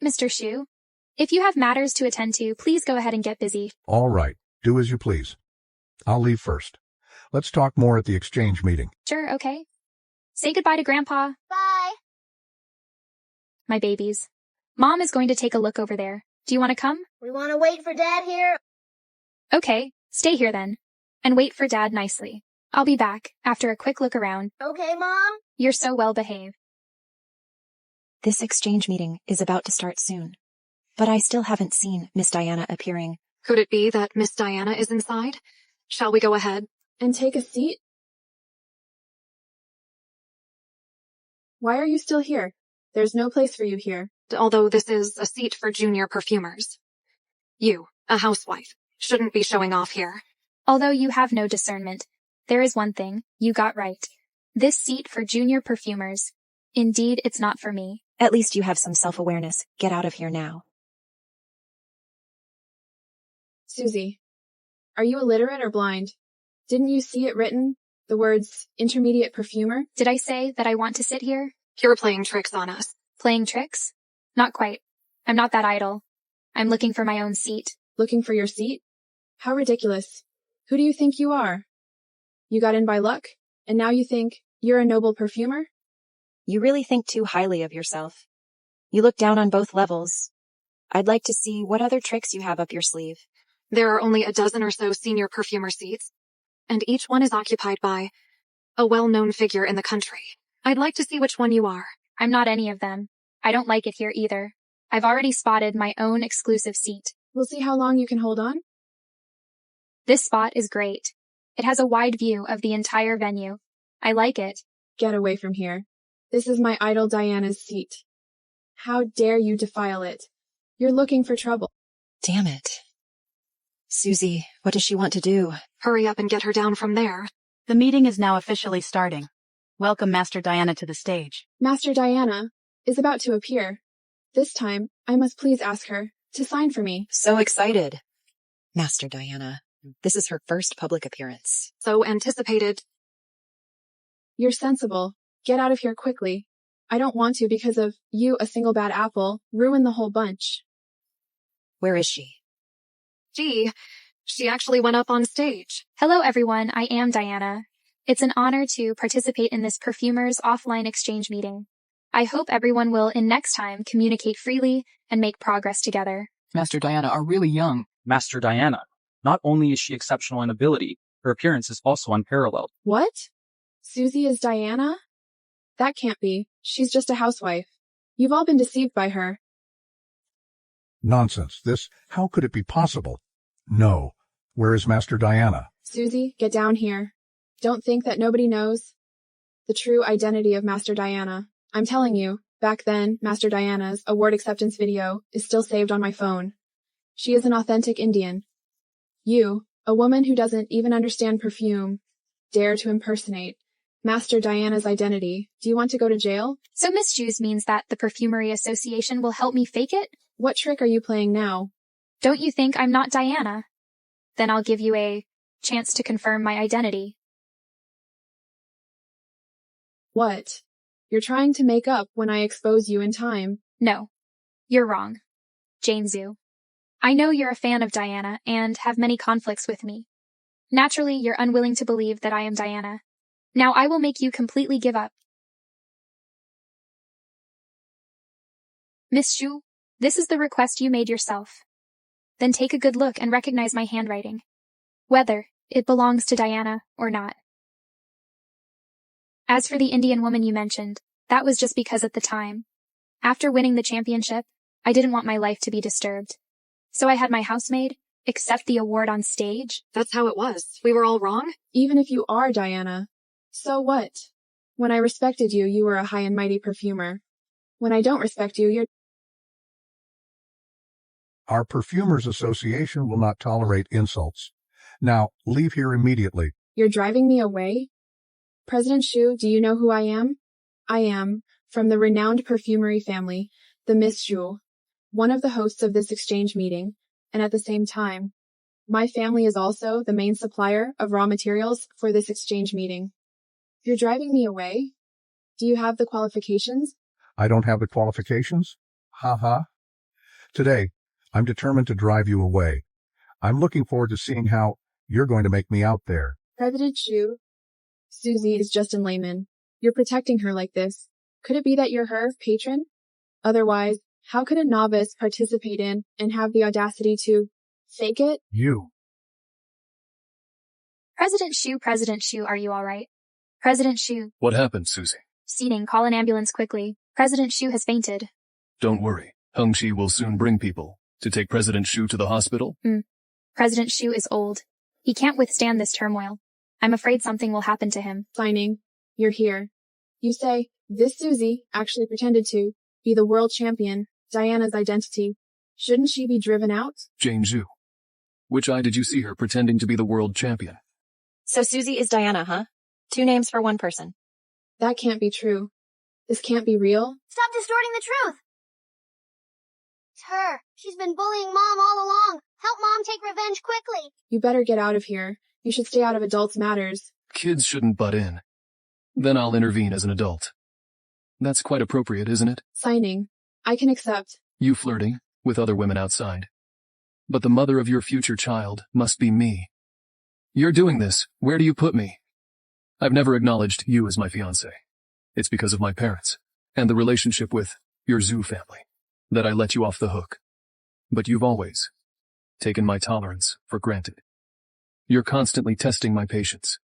Speaker 1: Mr. Shu, If you have matters to attend to, please go ahead and get busy.
Speaker 18: All right, do as you please. I'll leave first. Let's talk more at the exchange meeting.
Speaker 1: Sure, okay. Say goodbye to Grandpa.
Speaker 9: Bye.
Speaker 1: My babies. Mom is going to take a look over there. Do you want to come?
Speaker 9: We want to wait for Dad here.
Speaker 1: Okay, stay here then. And wait for Dad nicely. I'll be back after a quick look around.
Speaker 9: Okay, Mom?
Speaker 1: You're so well behaved.
Speaker 6: This exchange meeting is about to start soon. But I still haven't seen Miss Diana appearing.
Speaker 17: Could it be that Miss Diana is inside? Shall we go ahead?
Speaker 12: And take a seat? Why are you still here? There's no place for you here.
Speaker 17: Although this is a seat for junior perfumers. You, a housewife, shouldn't be showing off here.
Speaker 1: Although you have no discernment, there is one thing you got right. This seat for junior perfumers. Indeed, it's not for me.
Speaker 6: At least you have some self-awareness. Get out of here now.
Speaker 12: Susie, are you illiterate or blind? Didn't you see it written? The words, intermediate perfumer?
Speaker 1: Did I say that I want to sit here?
Speaker 17: You're playing tricks on us.
Speaker 1: Playing tricks? Not quite. I'm not that idle. I'm looking for my own seat.
Speaker 12: Looking for your seat? How ridiculous. Who do you think you are? You got in by luck, and now you think you're a noble perfumer?
Speaker 6: You really think too highly of yourself. You look down on both levels. I'd like to see what other tricks you have up your sleeve.
Speaker 17: There are only a dozen or so senior perfumer seats, and each one is occupied by a well-known figure in the country. I'd like to see which one you are.
Speaker 1: I'm not any of them. I don't like it here either. I've already spotted my own exclusive seat.
Speaker 12: We'll see how long you can hold on.
Speaker 1: This spot is great. It has a wide view of the entire venue. I like it.
Speaker 12: Get away from here. This is my idol Diana's seat. How dare you defile it? You're looking for trouble.
Speaker 6: Damn it. Susie, what does she want to do?
Speaker 17: Hurry up and get her down from there.
Speaker 20: The meeting is now officially starting. Welcome Master Diana to the stage.
Speaker 12: Master Diana is about to appear. This time, I must please ask her to sign for me.
Speaker 6: So excited. Master Diana, this is her first public appearance.
Speaker 17: So anticipated.
Speaker 12: You're sensible. Get out of here quickly. I don't want to because of you, a single bad apple, ruin the whole bunch.
Speaker 6: Where is she?
Speaker 17: Gee, she actually went up on stage.
Speaker 1: Hello everyone, I am Diana. It's an honor to participate in this perfumers offline exchange meeting. I hope everyone will in next time communicate freely and make progress together.
Speaker 21: Master Diana are really young.
Speaker 22: Master Diana. Not only is she exceptional in ability, her appearance is also unparalleled.
Speaker 12: What? Susie is Diana? That can't be. She's just a housewife. You've all been deceived by her.
Speaker 18: Nonsense. How could it be possible? No. Where is Master Diana?
Speaker 12: Susie, get down here. Don't think that nobody knows the true identity of Master Diana. I'm telling you, back then, Master Diana's award acceptance video is still saved on my phone. She is an authentic Indian. You, a woman who doesn't even understand perfume, dare to impersonate Master Diana's identity. Do you want to go to jail?
Speaker 1: So Miss Shoes means that the Perfumery Association will help me fake it?
Speaker 12: What trick are you playing now?
Speaker 1: Don't you think I'm not Diana? Then I'll give you a chance to confirm my identity.
Speaker 12: What? You're trying to make up when I expose you in time.
Speaker 1: No, you're wrong. Jane Zhu. I know you're a fan of Diana and have many conflicts with me. Naturally, you're unwilling to believe that I am Diana. Now I will make you completely give up. Miss Zhu, this is the request you made yourself. Then take a good look and recognize my handwriting, whether it belongs to Diana or not. As for the Indian woman you mentioned, that was just because at the time, after winning the championship, I didn't want my life to be disturbed. So I had my housemaid accept the award on stage.
Speaker 17: That's how it was. We were all wrong?
Speaker 12: Even if you are Diana, so what? When I respected you, you were a high and mighty perfumer. When I don't respect you, you're...
Speaker 18: Our Perfumers Association will not tolerate insults. Now, leave here immediately.
Speaker 12: You're driving me away? President Shu, do you know who I am? I am, from the renowned perfumery family, the Miss Zhu, one of the hosts of this exchange meeting, and at the same time, my family is also the main supplier of raw materials for this exchange meeting. You're driving me away? Do you have the qualifications?
Speaker 18: I don't have the qualifications? Ha ha. Today, I'm determined to drive you away. I'm looking forward to seeing how you're going to make me out there.
Speaker 12: President Shu, Susie is just in layman. You're protecting her like this. Could it be that you're her patron? Otherwise, how could a novice participate in and have the audacity to fake it?
Speaker 18: You.
Speaker 1: President Shu, are you all right? President Shu.
Speaker 2: What happened, Susie?
Speaker 1: Seating, call an ambulance quickly. President Shu has fainted.
Speaker 2: Don't worry. Heng-Chi will soon bring people to take President Shu to the hospital.
Speaker 1: President Shu is old. He can't withstand this turmoil. I'm afraid something will happen to him.
Speaker 12: Signing, you're here. You say, this Susie actually pretended to be the world champion, Diana's identity. Shouldn't she be driven out?
Speaker 2: Jane Zhu. Which eye did you see her pretending to be the world champion?
Speaker 6: So Susie is Diana, huh? 2 names for one person.
Speaker 12: That can't be true. This can't be real.
Speaker 9: Stop distorting the truth! It's her. She's been bullying Mom all along. Help Mom take revenge quickly.
Speaker 12: You better get out of here. You should stay out of adults' matters.
Speaker 2: Kids shouldn't butt in. Then I'll intervene as an adult. That's quite appropriate, isn't it?
Speaker 12: Signing. I can accept.
Speaker 2: You flirting with other women outside. But the mother of your future child must be me. You're doing this. Where do you put me? I've never acknowledged you as my fiancé. It's because of my parents and the relationship with your Zhu family that I let you off the hook. But you've always taken my tolerance for granted. You're constantly testing my patience.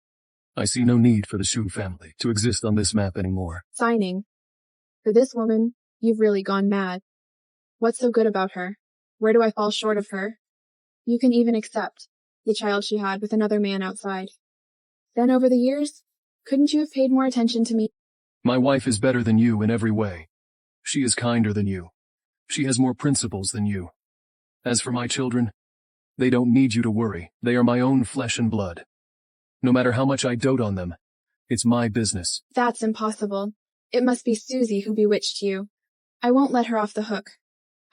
Speaker 2: I see no need for the Shu family to exist on this map anymore.
Speaker 12: Signing. For this woman, you've really gone mad. What's so good about her? Where do I fall short of her? You can even accept the child she had with another man outside. Then over the years, couldn't you have paid more attention to me?
Speaker 2: My wife is better than you in every way. She is kinder than you. She has more principles than you. As for my children, they don't need you to worry. They are my own flesh and blood. No matter how much I dote on them, it's my business.
Speaker 12: That's impossible. It must be Susie who bewitched you. I won't let her off the hook.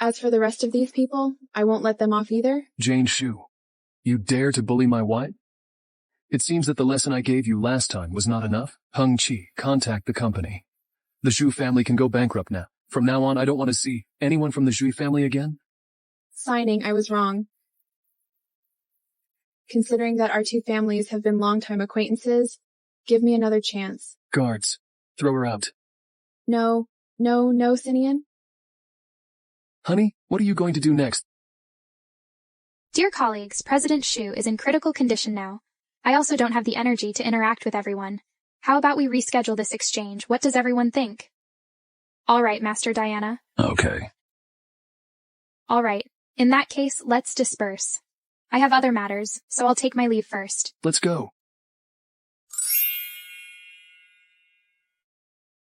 Speaker 12: As for the rest of these people, I won't let them off either.
Speaker 2: Jane Shu, you dare to bully my wife? It seems that the lesson I gave you last time was not enough. Heng-Chi, contact the company. The Zhu family can go bankrupt now. From now on, I don't want to see anyone from the Zhu family again.
Speaker 12: Signing, I was wrong. Considering that our 2 families have been longtime acquaintances, give me another chance.
Speaker 2: Guards, throw her out.
Speaker 12: No, Sinian.
Speaker 2: Honey, what are you going to do next?
Speaker 1: Dear colleagues, President Shu is in critical condition now. I also don't have the energy to interact with everyone. How about we reschedule this exchange? What does everyone think? All right, Master Diana.
Speaker 10: Okay.
Speaker 1: All right. In that case, let's disperse. I have other matters, so I'll take my leave first.
Speaker 2: Let's go.